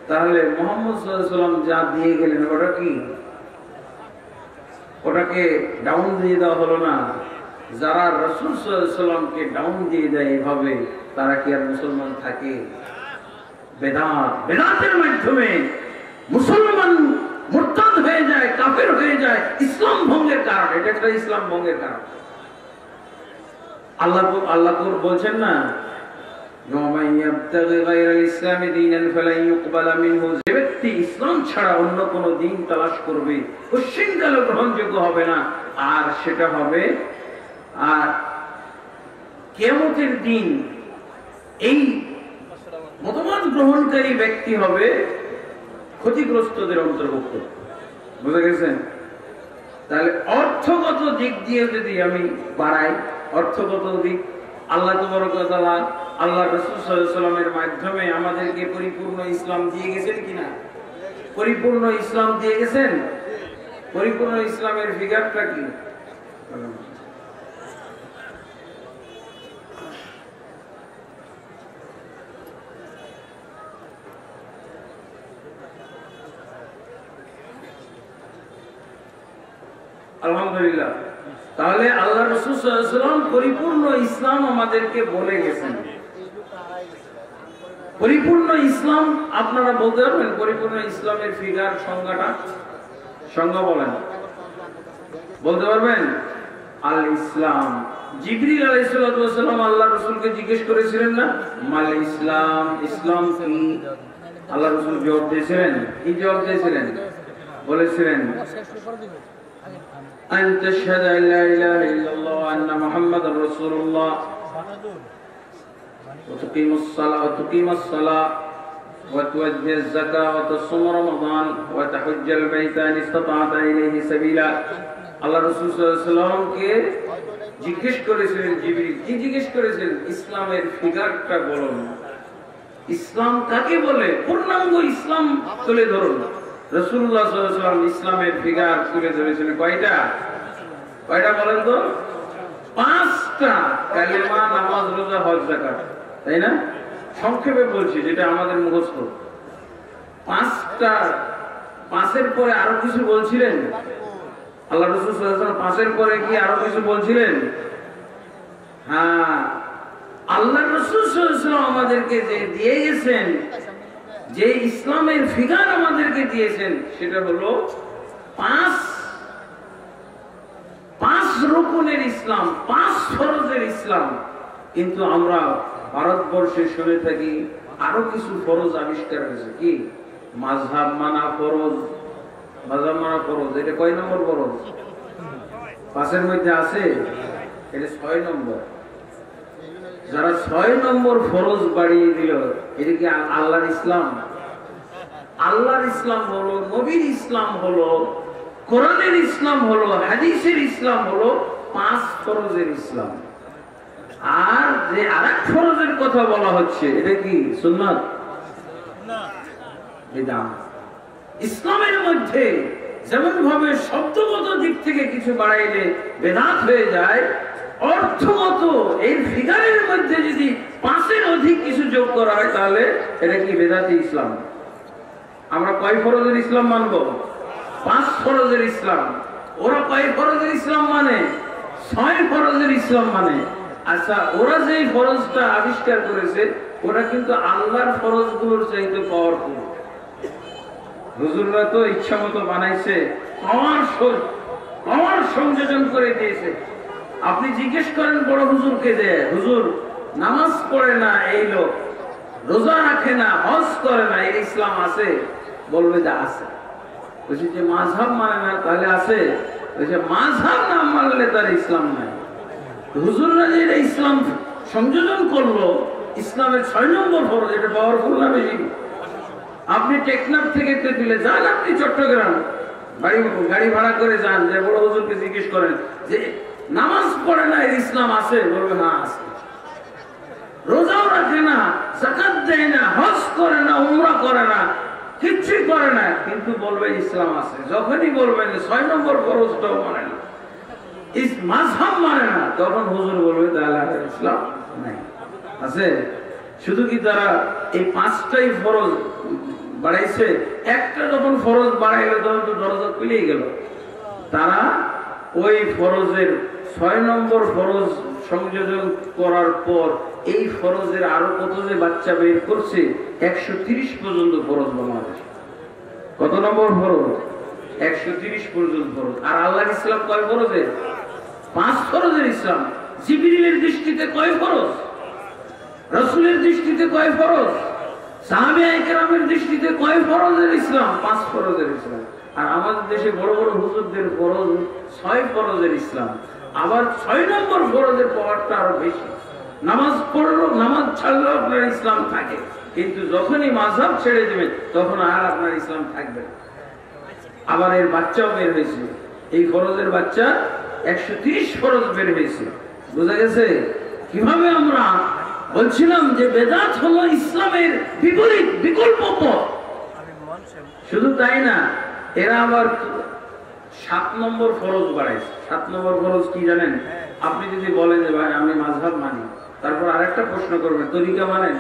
তাহলে মুহাম্মদ সাল্লাল্লাহু আলাইহি ওয়াসাল্লাম যা দিয়ে গেলেন ওটা কি? ওটাকে ডাউন দিয়ে দেওয়া হলো না? যারা রাসূল সাল্লাল্লাহু আলাইহি ওয়াসাল্লামকে ডাউন দিয়ে দেয় এভাবে, তারা কি আর মুসলমান থাকে? বেদাতের মাধ্যমে মুসলমান মুরতাদ হয়ে যায়, কাফের হয়ে যায়, ইসলাম ভঙ্গের কারণ। এটা একটা ইসলাম ভঙ্গের কারণ। আল্লাহ বলছেন না, যে ব্যক্তি ইসলাম ছাড়া অন্য কোন দিন তালাশ করবে, কোশ্চিনকালে গ্রহণযোগ্য হবে না। আর সেটা হবে আর কিয়ামতের দিন এই মতবাদ গ্রহণকারী ব্যক্তি হবে ক্ষতিগ্রস্তদের অন্তর্ভুক্ত। বুঝে গেছেন? তাহলে অর্থগত দিক দিয়ে যদি আমি বাড়াই, অর্থগত দিক আল্লাহ তাবারক ওয়া তাআলা আল্লাহ রাসূল সাল্লাল্লাহু আলাইহি ওয়াসাল্লামের মাধ্যমে আমাদেরকে পরিপূর্ণ ইসলাম দিয়ে গেছেন কিনা? পরিপূর্ণ ইসলাম দিয়ে গেছেন। পরিপূর্ণ ইসলামের ফিগারটা কি? আলহামদুলিল্লাহ। তাহলে আল্লাহ রাসূল সাল্লাল্লাহু আলাইহি ওয়াসাল্লাম পরিপূর্ণ ইসলাম আমাদেরকে বলে গেছেন। পরিপূর্ণ ইসলাম আপনারা বলতে পারবেন? পরিপূর্ণ ইসলামের ফিগার সংজ্ঞা বলেন, বলতে পারবেন? আল ইসলাম। জিবরিল আলাইহিস সালাতু ওয়াস সালাম আল্লাহ রাসূলকে জিজ্ঞেস করেছিলেন না, মাল ইসলাম, ইসলাম কি? আল্লাহ রাসূল জবাব দিয়েছিলেন। কি জবাব দিয়েছিলেন? বলেছিলেন أن تشهد أن لا إله إلا الله وأن محمد رسول الله وتقيم الصلاة وتؤدي الزكاة وتصوم رمضان وتحج البيت إن استطعت إليه سبيلا আল্লাহ রাসূল সাল্লাল্লাহু আলাইহি ওয়াসাল্লামকে জিজ্ঞেস করেছিলেন জিবরিল কি জিজ্ঞেস করেছিলেন ইসলামের ফিগারটা বলুন ইসলাম কাকে বলে পূর্ণাঙ্গ ইসলাম তুলে ধরুন রাসূলুল্লাহ সাল্লাল্লাহু আলাইহি ওয়াসাল্লাম ইসলামের ফিগার তুলে ধরেছিলেন কয়টা বলেন তো পাঁচটা কালেমা নামাজ রোজা হজ যাকাত তাই না সংক্ষেপে বলছি যেটা আমাদের মুখস্থ পাঁচটা পাঁচের পরে আরো কিছু বলছিলেন আল্লাহ রাসূল সাল্লাল্লাহু আলাইহি ওয়াসাল্লাম পাঁচের পরে কি আরো কিছু বলছিলেন হ্যাঁ আল্লাহ রাসূল সাল্লাল্লাহু আলাইহি ওয়াসাল্লাম আমাদেরকে যে দিয়ে গেছেন যে ইসলামের ফিগার আমাদেরকে দিয়েছেন সেটা হলো পাঁচ রুকুনের ইসলাম পাঁচ ফরজের ইসলাম কিন্তু আমরা ভারতবর্ষে শুনে থাকি আরো কিছু ফরজ আবিষ্কার হয়েছে কি মাযহাব মানা ফরজ এটা কয় নম্বর ফরজ পাঁচের মধ্যে আছে এটা 6 নম্বর যারা 6 নম্বর ফরজ বাড়িয়ে দিল এটা কি আল্লাহর ইসলাম হলো নবীর ইসলাম হলো কোরআনের ইসলাম হলো হাদিসের ইসলাম হলো পাঁচ ফরজের ইসলাম আর যে আরেক ফরজের কথা বলা হচ্ছে এটা কি সুন্নাত না বিদআত ইসলামের মধ্যে যেমন ভাবে শব্দগত দিক থেকে কিছু বাড়াইলে বিদআত হয়ে যায় অর্থগত এই ফিগারের মধ্যে যদি পাঁচের অধিক কিছু যোগ করা হয় তাহলে এটা কি বিদআতি ইসলাম আমরা কয় ফরজের ইসলাম মানবো পাঁচ ফরজের ইসলাম ওরা কয় ফরজের ইসলাম মানে 6 ফরজের ইসলাম মানে আচ্ছা ওরা যে ফরজটা আবিষ্কার করেছে ওরা কিন্তু আল্লাহর ফরজগুলোর চাইতে পাওয়ারফুল হুজুররা তো ইচ্ছা মতো বানাইছে পাওয়ার সংযোজন করে দিয়েছে আপনি জিজ্ঞেস করেন বড় হুজুরকে যে হুজুর নামাজ পড়ে না এই লোক রোজা রাখে না হজ করে না এর ইসলাম আছে বলবে যে আছে বলছি যে মাযহাব মানে না তাহলে আছে বলছে মাযহাব না মানলে তার ইসলাম নাই হুজুররা যে ইসলাম সংযোজন করলো ইসলামের 6 নম্বর ফরজ এটা পাওয়ারফুল না বেশি আপনি টেকনাফ থেকে তেতুলে যান আপনি চট্টগ্রাম গাড়ি ভাড়া করে যান যে বড় হুজুরকে জিজ্ঞেস করেন যে নামাজ পড়ে না এর ইসলাম আছে বলবে না আছে রোজাও রাখে না যাকাত দেয় না হজ করে না উমরা করে না কিচ্ছু করে না কিন্তু বলবে ইসলাম আছে যখনই বলবেন 6 নম্বর ফরজটাও মানে না মাযহাব মানে না তখন হুজুর বলবে তাহলে ইসলাম নাই আছে শুধু কি তারা এই পাঁচটাই ফরজ বাড়াইছে একটা যখন ফরজ বাড়াইলো তখন তো দরজা খুলেই গেল তারা ওই ফরজের 6 নম্বর ফরজ সংযোজন করার পর এই ফরজের আরো কত যে বাচ্চা বের করছে 130 পর্যন্ত ফরজ বাংলাদেশ কত নম্বর ফরজ 130 পর্যন্ত ফরজ আর আল্লাহর ইসলাম কয় ফরজের 5 ফরজের ইসলাম জিবরিলের দৃষ্টিতে কয় ফরজ রাসূলের দৃষ্টিতে কয় ফরজ সাহাবায়ে কেরামের দৃষ্টিতে কয় ফরজের ইসলাম 5 ফরজের ইসলাম আর আমাদের দেশে বড় বড় হুজুরদের ফরজ 6 ফরজের ইসলাম আবার 6 নম্বর ফরজের পাওয়ারটা আরো বেশি নামাজ পড়লো নামাজ ছাড়লো আপনার ইসলাম থাকে কিন্তু যখনই মাযহাব ছেড়ে দিবেন তখন আর আপনার ইসলাম থাকবে না আবার এর বাচ্চাও বের হয়েছে এই ফরজের বাচ্চা 130 ফরজ বের হয়েছে বুঝা গেছে কিভাবে আমরা বলছিলাম যে বেদাত হলো ইসলামের বিপরীত বিকল্প পথ শুধু তাই না এরা আবার 7 নম্বর ফরজ বাড়াইছে 7 নম্বর ফরজ কি জানেন আপনি যদি বলেন যে ভাই আমি মাযহাব মানি তারপর আরেকটা প্রশ্ন করবেন তরিকা মানেন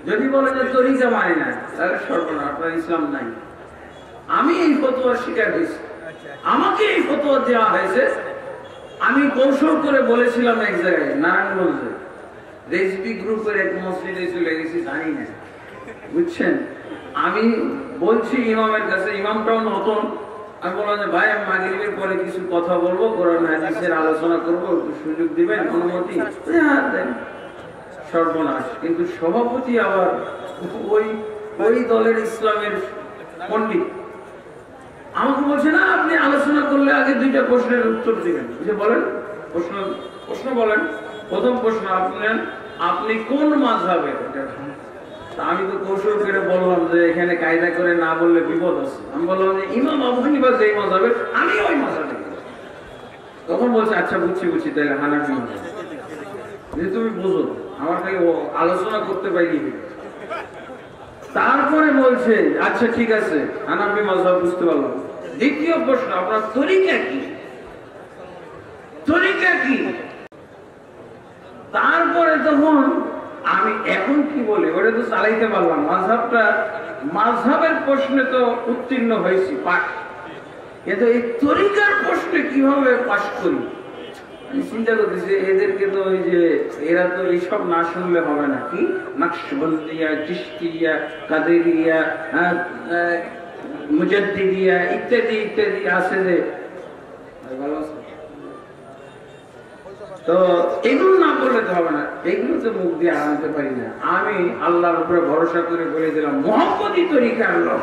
যদি বলেন যে তরিকা মানে না তাহলে সর্বনাশ আপনার ইসলাম নাই আমি এই ফতোয়ার শিকার হয়েছি আমাকে এই ফতোয়া দেওয়া হয়েছে আমি কৌশল করে বলেছিলাম এক জায়গায় নারায়ণগঞ্জে রেজবি গ্রুপের এক মসজিদে চলে গেছি জানি না বুঝছেন আমি বলছি ইমামের কাছে ইমামটাও নতুন আমি বললাম যে ভাই আমি মাগরিবের পরে কিছু কথা বলবো কোরআন হাদিসের আলোচনা করবো একটু সুযোগ দিবেন অনুমতি হ্যাঁ দেন সর্বনাশ কিন্তু সভাপতি আবার ওই দলের ইসলামের পণ্ডিত আমাকে বলছে না আপনি আলোচনা করলে আগে 2টা প্রশ্নের উত্তর দিবেন যে বলেন প্রশ্ন বলেন প্রথম প্রশ্ন আপনি কোন মাযহাবের আমি তো কৌশল করে বললাম যে এখানে কায়দা করে না বললে বিপদ আছে। আমি বললাম যে ইমাম আবু হানিফা যেই মাযহাবের আমি ওই মাযহাবে। তখন বলছে আচ্ছা বুঝছি তাহলে হানাফি মাযহাব। যে তুমি বুঝো আমার খালি আলোচনা করতে পারি। তারপরে বলছে আচ্ছা ঠিক আছে হানাফি মাযহাব বুঝতে পারলাম। দ্বিতীয় প্রশ্ন আপনার তরিকা কি? তারপরে তখন আমি এখন কি বলি ওটা তো চালাইতে পারলাম। মাযহাবের প্রশ্নে তো উত্তীর্ণ হয়েছি পাস, কিন্তু এই তরিকার প্রশ্নে কিভাবে পাস করি আমি চিন্তা করতেছি। এদেরকে তো ওই যে এরা তো এইসব না শুনলে হবে না। কি নকশবন্দিয়া, চিশতিয়া, কাদেরিয়া, মুজাদ্দিদিয়া ইত্যাদি আছে যে, তো এগুলো না বললে তো হবে না। এগুলো তো মুখ দিয়ে আনতে পারি না। আমি আল্লাহর উপরে ভরসা করে বলে দিলাম মুহাম্মদী তরিকার লোক,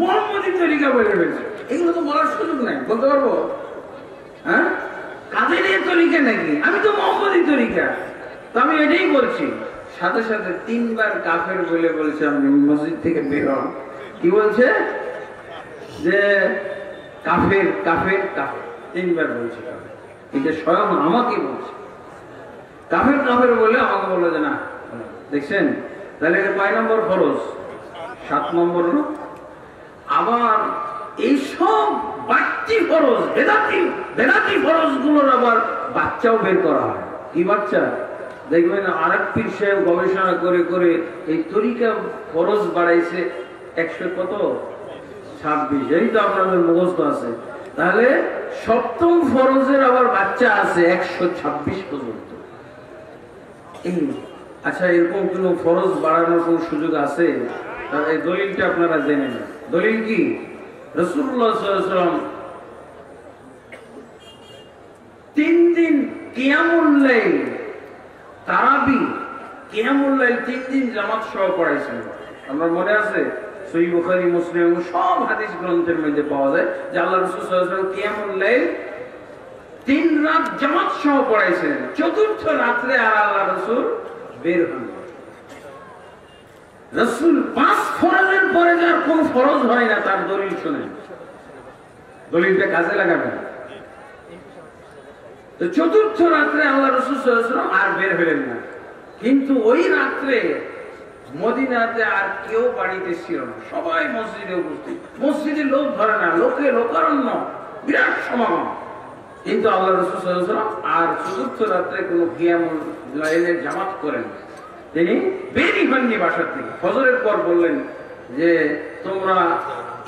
মুহাম্মদী তরিকা বলে ফেলছে। এগুলো তো বলার সুযোগ নাই, বলতে পারবো? হ্যাঁ, কাদেরিয়া তরিকা নাকি? আমি তো মুহাম্মদী তরিকা। তো আমি এটাই বলছি। সাথে সাথে 3 বার কাফের বলে বলছে আমি মসজিদ থেকে বের হন। কি বলছে? যে কাফের 3 বার বলছে। এটা স্বয়ং আমাকে বলছে কাফের বলে আমাকে বললো যে না। দেখছেন তাহলে এটা 5 নম্বর ফরজ, 7 নম্বর। আবার এইসব বাড়তি ফরজ, বেদাতি ফরজ গুলোর আবার বাচ্চাও বের করা হয়। কি বাচ্চা? দেখবেন আরেক পীর সাহেব গবেষণা করে এই তরিকা ফরজ বাড়াইছে 126। এই তো আপনাদের মুখস্থ আছে। তাহলে 7ম ফরজের আবার বাচ্চা আছে 126 পর্যন্ত। আচ্ছা, এরকম কোন ফরজ বাড়ানোর কোন সুযোগ আছে? এই দলিলটা আপনারা জেনে নেন। দলিল কি? রাসূলুল্লাহ সাল্লাল্লাহু আলাইহি ওয়াসাল্লাম 3 দিন কিয়ামুল লাইল, তারাবি কিয়ামুল লাইল 3 দিন জামাত সহ পড়াইছেন। আমার মনে আছে সহিহ বুখারী, মুসলিম সব হাদিস গ্রন্থের মধ্যে পাওয়া যায় যে আল্লাহ রাসূল সাল্লাল্লাহু আলাইহি ওয়াসাল্লাম কিয়ামুল লাইল 3 রাত জামাত সহ পড়াইছেন। 4র্থ রাতে আর আল্লাহ রাসূল বের হন। রাসূল 5 ফরজের পরে যার কোন ফরজ হয় না তার দলিল শুনেন, দলিলটা কাজে লাগাবেন। তো 4র্থ রাতে আল্লাহ রাসূল সাল্লাল্লাহু আলাইহি ওয়াসাল্লাম আর বের হলেন না। কিন্তু ওই রাতে মদিনাতে আর কেউ বাড়িতে ছিল না, সবাই মসজিদে উপস্থিত। মসজিদে লোক ধরে না, লোকারণ্য, বিরাট সমাগম। কিন্তু আল্লাহ রাসূল সাল্লাল্লাহু আলাইহি ওয়াসাল্লাম আর 4র্থ রাতে কোনো কিয়ামুল লাইলের জামাত করেন। তিনি বেরই হননি বাসা থেকে। ফজরের পর বললেন যে তোমরা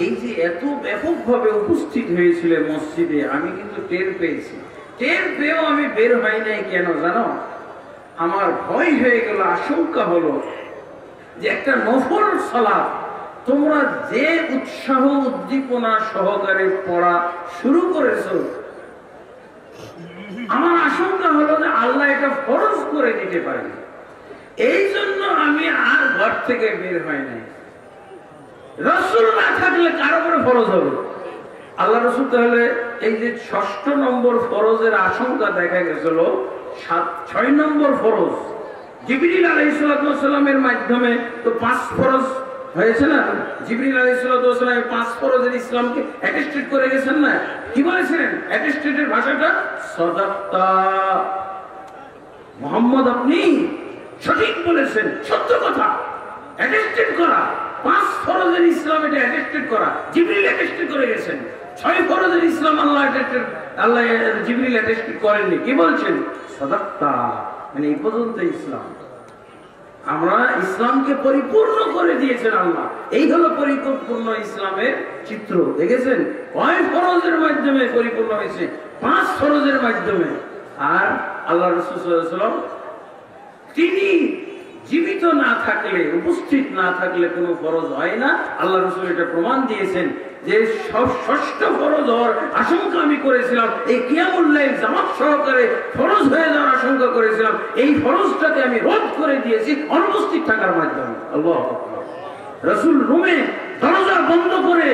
এই যে এত ব্যাপকভাবে উপস্থিত হয়েছিলে মসজিদে, আমি কিন্তু টের পেয়েছি। টের পেয়েও আমি বের হয় নাই কেন জানো? আমার ভয় হয়ে গেল, আশঙ্কা হলো যে একটা নফল সালাত তোমরা যে উৎসাহ উদ্দীপনা সহকারে পড়া শুরু করেছো, আমার আশঙ্কা হলো যে আল্লাহ এটা ফরজ করে দিতে পারেন। এই জন্য আমি আর ঘর থেকে বের হয় নাই। রাসূল না থাকলে কার উপরে ফরজ হবে? আল্লাহ রাসূল তাহলে এই যে 6ষ্ঠ নম্বর ফরজের আশঙ্কা দেখা গেছিল, 6 নম্বর ফরজ জিবরিল আলাইহিস সালামের মাধ্যমে তো 5 ফরজ হয়েছে না? জিবরিল আলাইহিস সালাম 5 ফরজের ইসলামকে অ্যাটেস্টেড করে গেছেন না? কি বলেছিলেন? অ্যাটেস্টেডের ভাষাটা সাদাক্তা, মুহাম্মদ আপনি সঠিক বলেছেন, সত্য কথা। অ্যাটেস্টেড করা 5 ফরজের ইসলাম, এটা অ্যাটেস্টেড করা জিবরিল অ্যাটেস্টেড করে গেছেন। 6 ফরজের ইসলাম আল্লাহ জিবরিল অ্যাটেস্টেড করেননি। কি বলছেন? সাদাক্তা, মানে এই পর্যন্ত ইসলাম। আমরা ইসলামকে পরিপূর্ণ করে দিয়েছেন আল্লাহ। এই হলো পরিপূর্ণ ইসলামের চিত্র। দেখেছেন কয় ফরজের মাধ্যমে পরিপূর্ণ হয়েছে? 5 ফরজের মাধ্যমে। আর আল্লাহ রাসূল সাল্লাল্লাহু আলাইহি ওয়াসাল্লাম তিনি জীবিত না থাকলে, উপস্থিত না থাকলে কোনো ফরজ হয় না। আল্লাহ রাসূল এটা প্রমাণ দিয়েছেন যে 6ষ্ঠ ফরজ হওয়ার আশঙ্কা আমি করেছিলাম, এই কিয়ামুল লাইল জামাত সহকারে ফরজ হয়ে যাওয়ার আশঙ্কা করেছিলাম, এই ফরজটাকে আমি রদ করে দিয়েছি অনুপস্থিত থাকার মাধ্যমে। আল্লাহু আকবার। রাসূল রুমে দরজা বন্ধ করে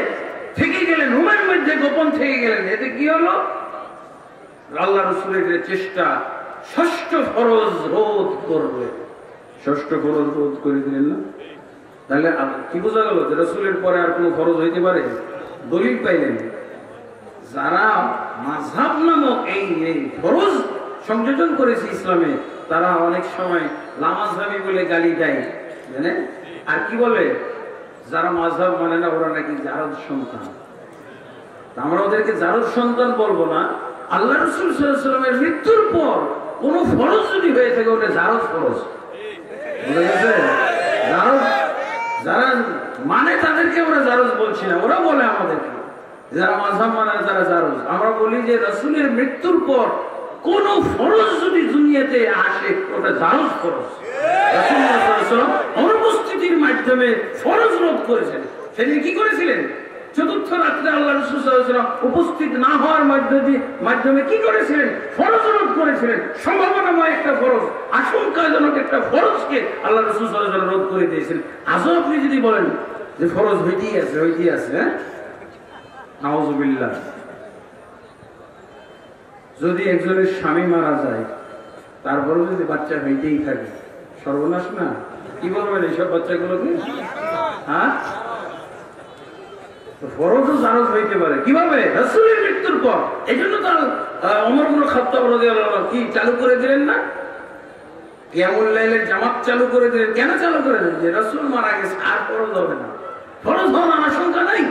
থেকে গেলেন, রুমের মধ্যে গোপন থেকে গেলেন। এতে কি হলো? আল্লাহ রাসূলের চেষ্টা 6ষ্ঠ ফরজ রোধ করবে। ষষ্ঠ ফরজ রোধ করে দিলেন না? তাহলে কি বোঝা গেল যে রাসূলের পরে আর কোনো ফরজ হইতে পারে? দলিল পাইলেন। যারা মাযহাব নামক এই ফরজ সংযোজন করেছে ইসলামে, তারা অনেক সময় লামাযহাবী বলে গালি দেয়, জানেন? আর কি বলে, যারা মাযহাব মানে না ওরা নাকি জারদ সন্তান। আমরা ওদেরকে জারদ সন্তান বলবো না। আল্লাহ রাসূল সাল্লাল্লাহু আলাইহি ওয়াসাল্লামের মৃত্যুর পর কোন ফরজ যদি হয়ে থাকে ওটা জারদ ফরজ। বুঝা গেছে? জারদ যারা মানে তাদেরকে আমরা জারদ বলছি না, ওরা বলে আমাদেরকে যারা মাযহাব মানে তারা জারদ। আমরা বলি যে রাসূলের মৃত্যুর পর কোন ফরজ যদি দুনিয়াতে আসে ওটা জারদ ফরজ। রাসূলুল্লাহ সাল্লাল্লাহু আলাইহি ওয়াসাল্লাম অনুপস্থিতির মাধ্যমে ফরজ রোধ করেছেন। সেদিন কি করেছিলেন? চতুর্থ রাত্রে আল্লাহ রাসূল সাল্লাল্লাহু আলাইহি ওয়াসাল্লাম উপস্থিত না হওয়ার মাধ্যমে কি করেছিলেন? ফরজ রোধ করেছিলেন। সম্ভাবনাময় একটা ফরজ, আশঙ্কাজনক একটা ফরজকে আল্লাহ রাসূল সাল্লাল্লাহু আলাইহি ওয়াসাল্লাম রোধ করে দিয়েছেন। আজও আপনি যদি বলেন যে ফরজ হইতেই আছে, হ্যাঁ, নাউযুবিল্লাহ। যদি একজনের স্বামী মারা যায় তারপরে যদি বাচ্চা হইতেই থাকে, সর্বনাশ না? কি বলবেন এইসব বাচ্চাগুলোকে? হ্যাঁ, ফরজও জারজ হইতে পারে। কিভাবে? রাসূলের মৃত্যুর পর। এজন্য তো ওমর ইবনে খাত্তাব রাদিয়াল্লাহু আনহু কি চালু করে দিলেন না? কিয়ামুল লাইলের জামাত চালু করে দিলেন। কেন চালু করে দিলেন? যে রাসূল মারা গেছে, আর ফরজ হবে না। ফরজ হওয়ার আশঙ্কা নাই।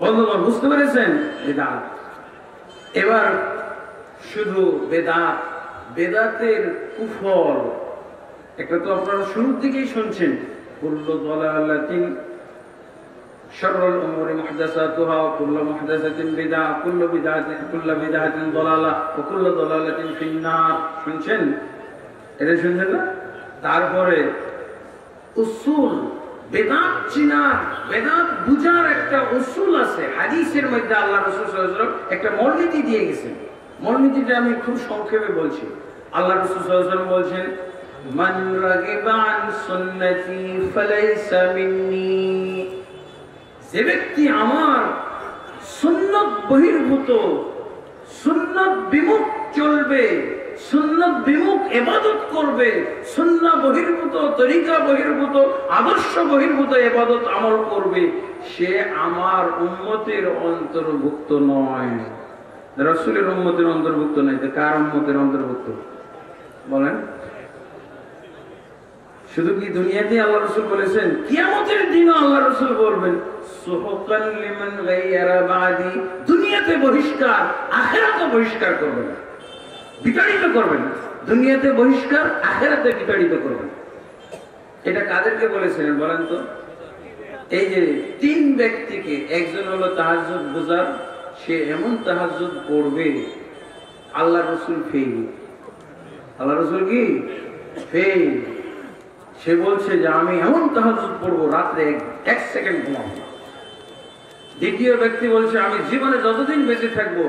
বন্ধুগণ, বুঝতে পেরেছেন? বেদাত। এবার শুধু বেদাত, বেদাতের কুফল একটা তো আপনারা শুরুর দিকেই শুনছেন, কুল্লু দালালাতিন শাররুল উমুরি মুহদাসাতুহা ওয়া কুল্লু মুহদাসাতিন বিদআহ কুল্লু বিদআতিন দালালা ওয়া কুল্লু দালালাতিন ফিন্নার। শুনছেন? এটা শুনছেন না? তারপরে উসুল, বেদাত চিনার, বেদাত বুঝার একটা উসুল আছে। হাদিসের মধ্যে আল্লাহ রাসূল সাল্লাল্লাহু আলাইহি ওয়াসাল্লাম একটা মূলনীতি দিয়ে গেছেন। মূলনীতিটা আমি খুব সংক্ষেপে বলছি। আল্লাহ রাসূল সাল্লাল্লাহু আলাইহি ওয়াসাল্লাম বলছেন, মান রাগিবা আন সুন্নতি ফালাইসা মিন্নি। যে ব্যক্তি আমার সুন্নত বহির্ভূত, সুন্নত বিমুখ চলবে, সুন্নত বিমুখ ইবাদত করবে, সুন্নাহ বহির্ভূত, তরিকা বহির্ভূত, আদর্শ বহির্ভূত ইবাদত আমল করবে, সে আমার উম্মতের অন্তর্ভুক্ত নয়। রাসূলের উম্মতের অন্তর্ভুক্ত নয়, তো কার উম্মতের অন্তর্ভুক্ত বলেন? শুধু কি দুনিয়াতে আল্লাহ রাসূল বলেছেন? কিয়ামতের দিনে আল্লাহ রাসূল বলবেন সুহকান লিমান গায়রা বাদি। দুনিয়াতে বহিষ্কার, আখিরাতে বহিষ্কার করবেন, বিতাড়িত করবেন। দুনিয়াতে বহিষ্কার, আখিরাতে বিতাড়িত করবেন। এটা কাদেরকে বলেছিলেন বলেন তো? এই যে তিন ব্যক্তিকে, একজন হলো তাহাজ্জুদ গুজার, সে এমন তাহাজ্জুদ পড়বে আল্লাহ রাসূল ফেল। আল্লাহ রাসূল কি ফেল? সে বলছে যে আমি এমন তাহাজ্জুদ পড়বো রাত্রে এক সেকেন্ড ঘুমাবো না। দ্বিতীয় ব্যক্তি বলছে আমি জীবনে যতদিন বেঁচে থাকবো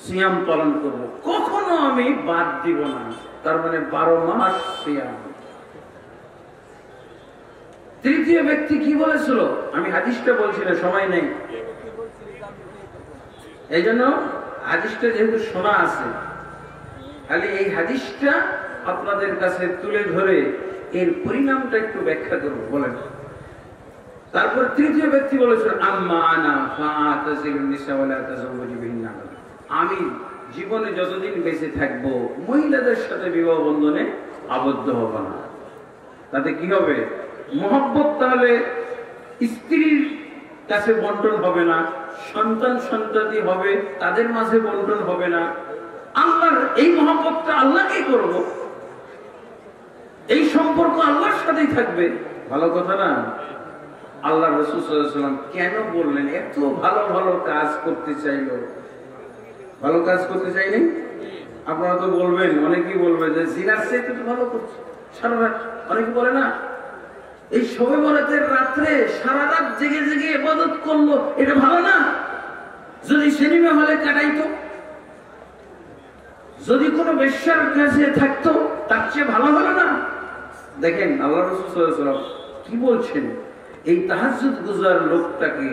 সিয়াম পালন করব, কখনো আমি বাদ দিব না। তার মানে 12 মাস সিয়াম। তৃতীয় ব্যক্তি কি বলেছিল? আমি হাদিসটা বলছি না, সময় নেই, এই জন্য হাদিসটা যেহেতু শোনা আছে, খালি এই হাদিসটা আপনাদের কাছে তুলে ধরে এর পরিণামটা একটু ব্যাখ্যা করব। বলেন। তারপর তৃতীয় ব্যক্তি বলেছিল আম্মা আনা ফাআতাজিলুন নিসা ওয়া লা তাযাওয়াজু বিহিন্না। আমি জীবনে যতদিন বেঁচে থাকবো মহিলাদের সাথে বিবাহ বন্ধনে আবদ্ধ হব না। তাতে কি হবে? মহব্বত তাহলে স্ত্রীর কাছে বন্টন হবে না, সন্তান সন্ততি হবে তাদের মাঝে বন্টন হবে না। আল্লাহর এই মহব্বতটা আল্লাহকেই করব, এই সম্পর্ক আল্লাহর সাথেই থাকবে। ভালো কথা না? আল্লাহ রাসূল সাল্লাল্লাহু আলাইহি ওয়াসাল্লাম কেন বললেন? এত ভালো ভালো কাজ করতে চাইলো, ভালো কাজ করতে চাইনি? আপনারা তো বলবেন, অনেকেই বলবে যে জিনার চাইতে তো ভালো করছে সারা রাত। অনেকে বলে না এই শবে বরাতের রাত্রে সারা রাত জেগে জেগে ইবাদত করলো, এটা ভালো না? যদি সিনেমা হলে কাটাইতো, যদি কোনো বেশ্যার কাছে থাকতো, তার চেয়ে ভালো হলো না? দেখেন আল্লাহ রাসূল সাল্লাল্লাহু আলাইহি ওয়াসাল্লাম কি বলছেন, এই তাহাজ্জুদ গুজার লোকটাকে,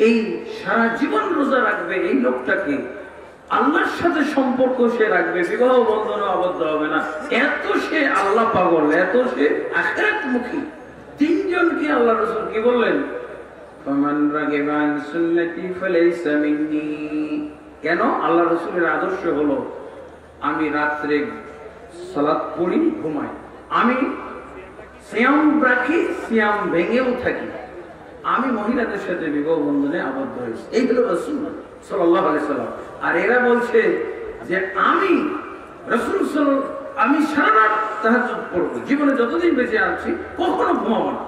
এই সারা জীবন রোজা রাখবে এই লোকটাকে আল্লাহর সাথে সম্পর্ক সে রাখবে, বিবাহ বন্ধনে আবদ্ধ হবে না। এত সে আল্লাহ পাগল, এত সে আখিরাতমুখী। তিনজনকে আল্লাহ রাসূল কি বললেন? ফামান রাগিবা আন সুন্নতি ফালাইসা মিন্নি। কেন? আল্লাহ রাসূলের আদর্শ হলো আমি রাত্রে সালাত পড়ি, ঘুমাই, আমি সিয়াম রাখি, সিয়াম ভেঙেও থাকি, আমি মহিলাদের সাথে বিবাহ বন্ধনে আবদ্ধ হয়েছি। এই হলো রাসূল সাল্লাল্লাহু আলাইহি সাল্লাম। আর এরা বলছে যে আমি রাসূল আমি সারা রাত তাহাজ্জুদ পড়ব, জীবনে যতদিন বেঁচে আছি কখনো ঘুমাবো না।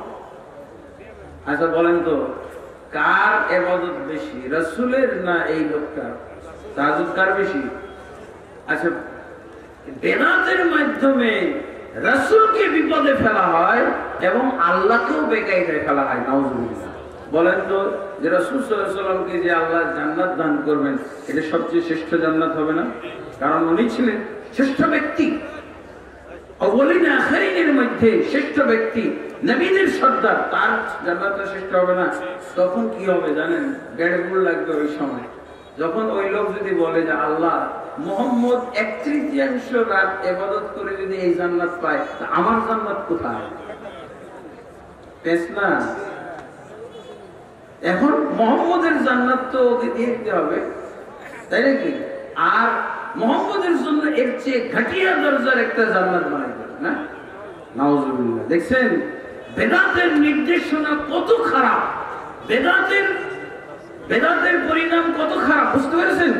আচ্ছা বলেন তো, কার ইবাদত বেশি, রাসূলের না এই লোকটার? তাহাজ্জুদ কার বেশি? আচ্ছা, বেদাতের মাধ্যমে রাসূলকে বিপদে ফেলা হয় এবং আল্লাহকেও বেকায়দায় ফেলা হয়। নাউজুবিল্লাহ। বলেন তো, যে রাসূল সাল্লাল্লাহু আলাইহি ওয়াসাল্লামকে যে আল্লাহ জান্নাত দান করবেন, এটা সবচেয়ে শ্রেষ্ঠ জান্নাত হবে না? কারণ উনি ছিলেন শ্রেষ্ঠ ব্যক্তি, আউয়ালিন আখিরিনের মধ্যে শ্রেষ্ঠ ব্যক্তি, নবীদের সর্দার, তার জান্নাতটা শ্রেষ্ঠ হবে না? তখন কি হবে জানেন? গেড়গুল লাগবে ওই সময়, যখন ওই লোক যদি বলে যে আল্লাহ মুহাম্মদ 1/3 রাত ইবাদত করে যদি এই জান্নাত পায়, তা আমার জান্নাত কোথায়? না, এখন মুহাম্মদের জান্নাত তো ওকে দিয়ে দিতে হবে, তাই নাকি? আর মুহাম্মদের জন্য এর চেয়ে ঘাটিয়া দরজার একটা জান্নাত বানাই দেবে না? নাউজুবিল্লাহ। দেখছেন বেদাতের নির্দেশনা কত খারাপ, বেদাতের পরিণাম কত খারাপ, বুঝতে পেরেছেন?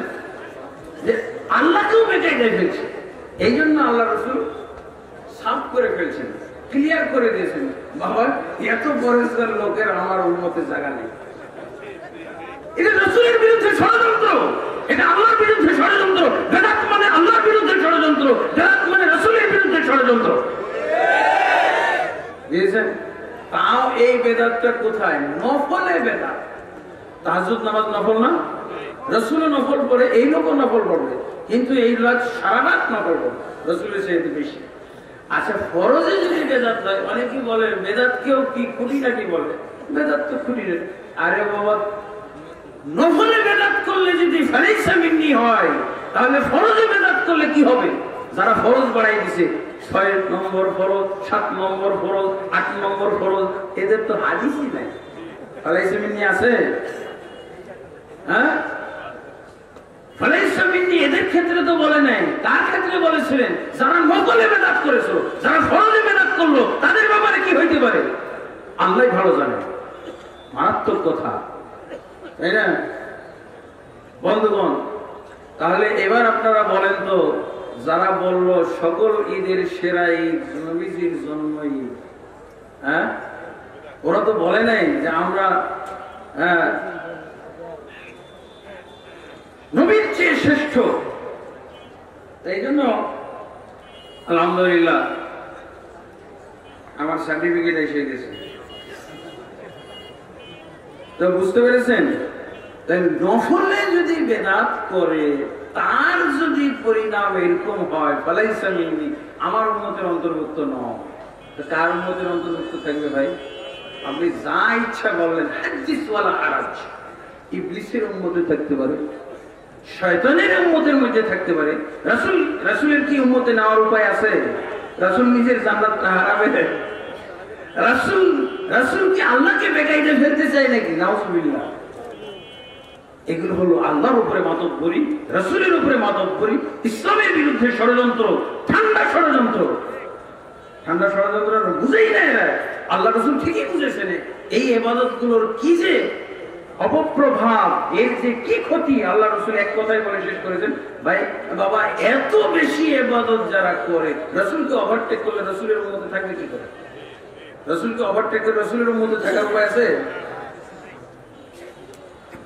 যে আল্লাহকেও বেকায়দায় ফেলছে। এই জন্য আল্লাহ রাসূল সাফ করে ফেলছেন, ক্লিয়ার করে দিয়েছেন, বাবা এত পরিষ্কার লোকের আমার উম্মতে জায়গা নেই। এটা রাসূলের বিরুদ্ধে ষড়যন্ত্র, এটা আল্লাহর বিরুদ্ধে ষড়যন্ত্র। বেদাত মানে আল্লাহর বিরুদ্ধে ষড়যন্ত্র, বেদাত মানে রাসূলের বিরুদ্ধে ষড়যন্ত্র। বুঝেছেন? তাও এই বেদাতটা কোথায়? নফলে বেদাত। তাহাজ্জুদ নামাজ নফল না? রাসূলও নফল পড়ে, এই লোকও নফল পড়বে, কিন্তু এই লোক সারা রাত নফল পড়বে, রাসূলের চাইতে বেশি। আচ্ছা, ফরজে যদি বেদাত হয়, অনেকে বলে বেদাতকেও কি খুঁটি নাকি বলে, বেদাত তো খুঁটি না। আরে বাবা, নফলে বেদাত করলে যদি ফালাইসা মিন্নি হয়, তাহলে ফরজে বেদাত করলে কি হবে? যারা ফরজ বাড়াই দিছে, 6 নম্বর ফরজ, 7 নম্বর ফরজ, 8 নম্বর ফরজ, এদের তো হাদিসই নাই। ফালাইসা মিন্নি আছে? হ্যাঁ, ফালাইসা মিন্নি এদের ক্ষেত্রে তো বলে নাই, তার ক্ষেত্রে বলেছিলেন যারা নফলে বেদাত করেছিল, যারা ফরজে বেদাত করলো, তাদের ব্যাপারে কি হইতে পারে আল্লাহ ভালো জানে। মারাত্মক কথা, তাই না বন্ধুগণ? তাহলে এবার আপনারা বলেন তো, যারা বলল সকল ঈদের সেরা ঈদ নবীজির জন্ম ঈদ, হ্যাঁ, ওরা তো বলে নাই যে আমরা নবীর চেয়ে শ্রেষ্ঠ। এই জন্য আলহামদুলিল্লাহ আমার সার্টিফিকেট এসে গেছে। তো বুঝতে পেরেছেন? তাই নফলে যদি বেদাত করে, তার যদি পরিণাম এরকম হয়, ফালাইসা মিন্নি, আমার উম্মতের অন্তর্ভুক্ত নয়, তো কার উম্মতের অন্তর্ভুক্ত থাকবে ভাই? আপনি যা ইচ্ছা বললেন, হাদিস ওয়ালা হারাজ। ইবলিসের উম্মতে থাকতে পারে, শয়তানের উম্মতের মধ্যে থাকতে পারে। রাসূলের কি উম্মতে নেওয়ার উপায় আছে? রাসূল নিজের জান্নাত হারাবে? রাসূল কি আল্লাহকে বেকায়দায় ফেলতে চায় নাকি? নাউজুবিল্লাহ। এগুলো হলো আল্লাহর উপরে মাতব্বরি, রাসূলের উপরে মাতব্বরি, ইসলামের বিরুদ্ধে ষড়যন্ত্র, ঠান্ডা ষড়যন্ত্র। ঠান্ডা ষড়যন্ত্র বুঝেই না এরা। আল্লাহ রাসূল ঠিকই বুঝেছেন এই ইবাদতগুলোর কি যে অপপ্রভাব, এর যে কি ক্ষতি। আল্লাহ রাসূল এক কথায় বলে শেষ করেছেন, ভাই বাবা এত বেশি ইবাদত যারা করে, রাসূলকে ওভারটেক করলে রাসূলের মধ্যে থাকবে কি করে? রাসূলকে ওভারটেক করে রাসূলের মধ্যে থাকার উপায় আছে?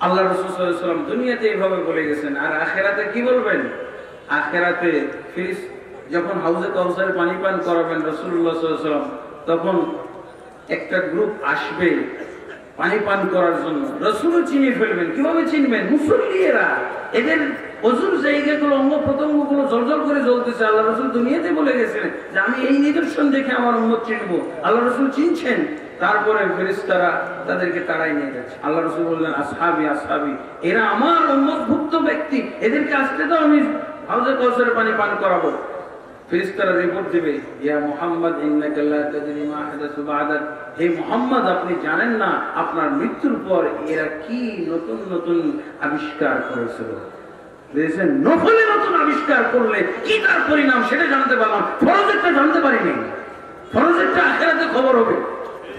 আল্লাহ রাসূল সাল্লাল্লাহু আলাইহি ওয়াসাল্লাম দুনিয়াতে এইভাবে বলে গেছেন। আর আখিরাতে কি বলবেন? আখিরাতে ফিরিস যখন হাউজে কাউসারে পানি পান করাবেন রাসূলুল্লাহ সাল্লাল্লাহু আলাইহি ওয়াসাল্লাম, তখন একটা গ্রুপ আসবে পানি পান করার জন্য। রাসূলও চিনে ফেলবেন। কিভাবে চিনবেন? মুসল্লিরা, এদের ওযুর জায়গাগুলো, অঙ্গ প্রত্যঙ্গগুলো জ্বলজ্বল করে জ্বলতেছে। আল্লাহ রাসূল দুনিয়াতে বলে গেছেন যে আমি এই নিদর্শন দেখে আমার উম্মত চিনবো। আল্লাহ রাসূল চিনছেন। তারপরে ফেরেশতারা তাদেরকে তাড়াই নিয়ে যাচ্ছে। আল্লাহ রাসূল বললেন, আসহাবি আসহাবি, এরা আমার উম্মতভুক্ত ব্যক্তি, এদেরকে আসতে দাও, আমি হাউজে কাউসারের পানি পান করাবো। ফেরেশতারা রিপোর্ট দিবে, ইয়া মুহাম্মদ ইন্নাকা লা তাদরি মা হাদাসু বা'দাক, হে মুহাম্মদ আপনি জানেন না আপনার মৃত্যুর পর এরা কি নতুন নতুন আবিষ্কার করেছিল। দেখেন, নফলে নতুন আবিষ্কার করলে কি তার পরিণাম সেটা জানতে পারলাম, ফরজেরটা জানতে পারিনি। ফরজেরটা আখিরাতে খবর হবে।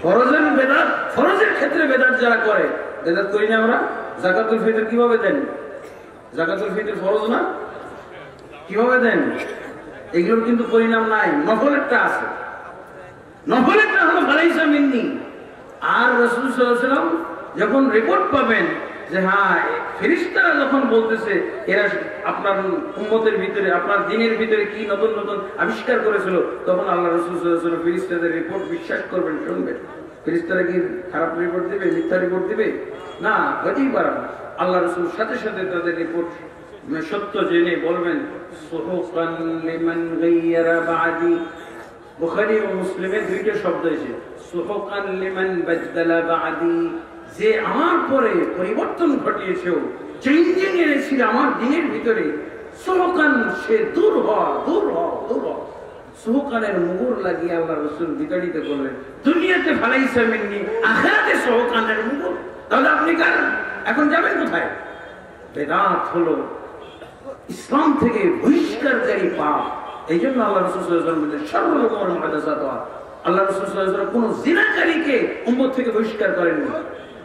ফরজের বেদাত, ফরজের ক্ষেত্রে বেদাত যারা করে, বেদাত করি না আমরা। যাকাতুল ফিতর কিভাবে দেন? যাকাতুল ফিতর ফরজ না, কিভাবে দেন? এগুলোর কিন্তু পরিণাম নাই, নফলেরটা আছে। নফলেরটা হলো ফালাইসা মিন্নি। আর রাসূল সাল্লাল্লাহু আলাইহি ওয়াসাল্লাম যখন রিপোর্ট পাবেন যে হ্যাঁ ফেরেশতারা যখন বলতেছে এরা আপনার উম্মতের ভিতরে, আপনার দ্বীনের ভিতরে কি নতুন নতুন আবিষ্কার করেছিল, তখন আল্লাহ রাসূল সাল্লাল্লাহু আলাইহি ওয়াসাল্লাম ফেরেশতাদের রিপোর্ট বিশ্বাস করবেন, শুনবেন। ফেরেশতারা কি খারাপ রিপোর্ট দিবে, মিথ্যা রিপোর্ট দিবে? না, হতেই পারে না। আল্লাহ রাসূল সাথে সাথে তাদের রিপোর্ট সত্য জেনে বলবেন, সুহুকান লিমান গায়্যারা বা'দি। বুখারী ও মুসলিমে দুইটা শব্দ আছে, সুহুকান লিমান বাদদালা বা'দি, যে আমার পরে পরিবর্তন ঘটিয়েছে, চেঞ্জিং এনেছিল আমার দিনের ভিতরে, সুহুকান সে দূর হ, দূর হ, দূর হ। সুহুকানের মুগুর লাগিয়ে আল্লাহ রাসূল বিতাড়িত করলেন। দুনিয়াতে ফালাইসা মিন্নি, আখিরাতে সুহুকানের মুগুর। তাহলে আপনি কার এখন যাবেন কোথায়? বেদাত হলো ইসলাম থেকে বহিষ্কারকারী পাপ। এই জন্য আল্লাহ রাসূল সাল্লাল্লাহু আলাইহি ওয়াসাল্লাম বলেন, শাররুল উমুর মুহদাসাতুহা। আল্লাহ রাসূল সাল্লাল্লাহু আলাইহি ওয়াসাল্লাম কোন জিনাকারীকে উম্মত থেকে বহিষ্কার করেননি।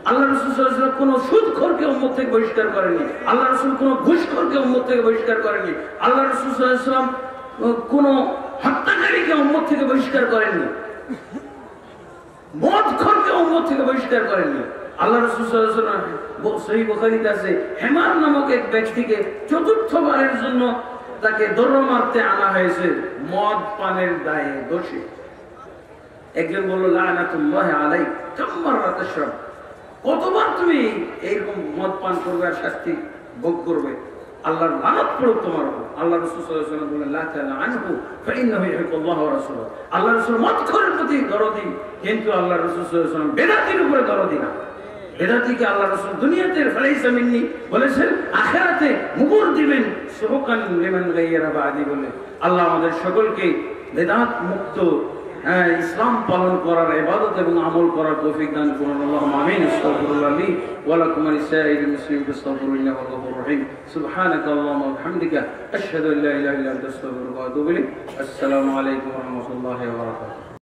আল্লাহ রাসূল সাল্লাল্লাহু আলাইহি ওয়াসাল্লাম কোন সুদখোরকে উম্মত থেকে বহিষ্কার করেননি। আল্লাহ রাসূল কোন ঘুষখোরকে উম্মত থেকে বহিষ্কার করেননি। আল্লাহ রাসূল সাল্লাল্লাহু আলাইহি ওয়াসাল্লাম কোন হত্যাকারীকে উম্মত থেকে বহিষ্কার করেননি। মদখোরকে উম্মত থেকে বহিষ্কার করেননি। আল্লাহ রাসূল সাল্লাল্লাহু আলাইহি ওয়াসাল্লাম সহিহ বুখারীতে আছে, হেমার নামক এক ব্যক্তিকে চতুর্থবারের জন্য তাকে দৌড় মারতে আনা হয়েছে মদ পানের দায়ে দোষী। একজন বলল, লানাতুল্লাহি আলাইক কাম মাররা তাশরাব, কতবার তুমি এইরকম মদ পান করবে আর শাস্তি ভোগ করবে, আল্লাহর লানত পড়ুক তোমার উপর। আল্লাহ রাসূল সাল্লাল্লাহু আলাইহি ওয়াসাল্লাম বললেন, লা তা'লানহু ফাইন্নাহু ইউহিব্বুল্লাহ ওয়া রাসূলুহু। আল্লাহ রাসূল মদখোরের প্রতি দরদি, কিন্তু আল্লাহ রাসূল সাল্লাল্লাহু আলাইহি ওয়াসাল্লাম বেদাতির উপরে দরদি না। বেদাতিকে আল্লাহ রাসূল দুনিয়াতে ফালাইসা মিন্নি বলেছেন, আখিরাতে মুগুর দিবেন সুহুকান লিমান গায়্যারা বা'দি বলে। আল্লাহ আমাদের সকলকে বেদাত মুক্ত ইসলাম পালন করার, ইবাদত এবং আমল করার তৌফিক দান করুন। আল্লাহুম্মা আমিন। আস্তাগফিরুল্লাহ লি ওয়া লাকুম ওয়া লিসাইরিল মুসলিমিন ফাস্তাগফিরুহু ইন্নাহু হুয়াল গফুরুর রহিম। সুবহানাকা আল্লাহুম্মা ওয়া বিহামদিকা আশহাদু আন লা ইলাহা ইল্লা আনতা আস্তাগফিরুকা ওয়া আতুবু ইলাইক। আসসালামু আলাইকুম ওয়া রাহমাতুল্লাহি ওয়া বারাকাতুহু।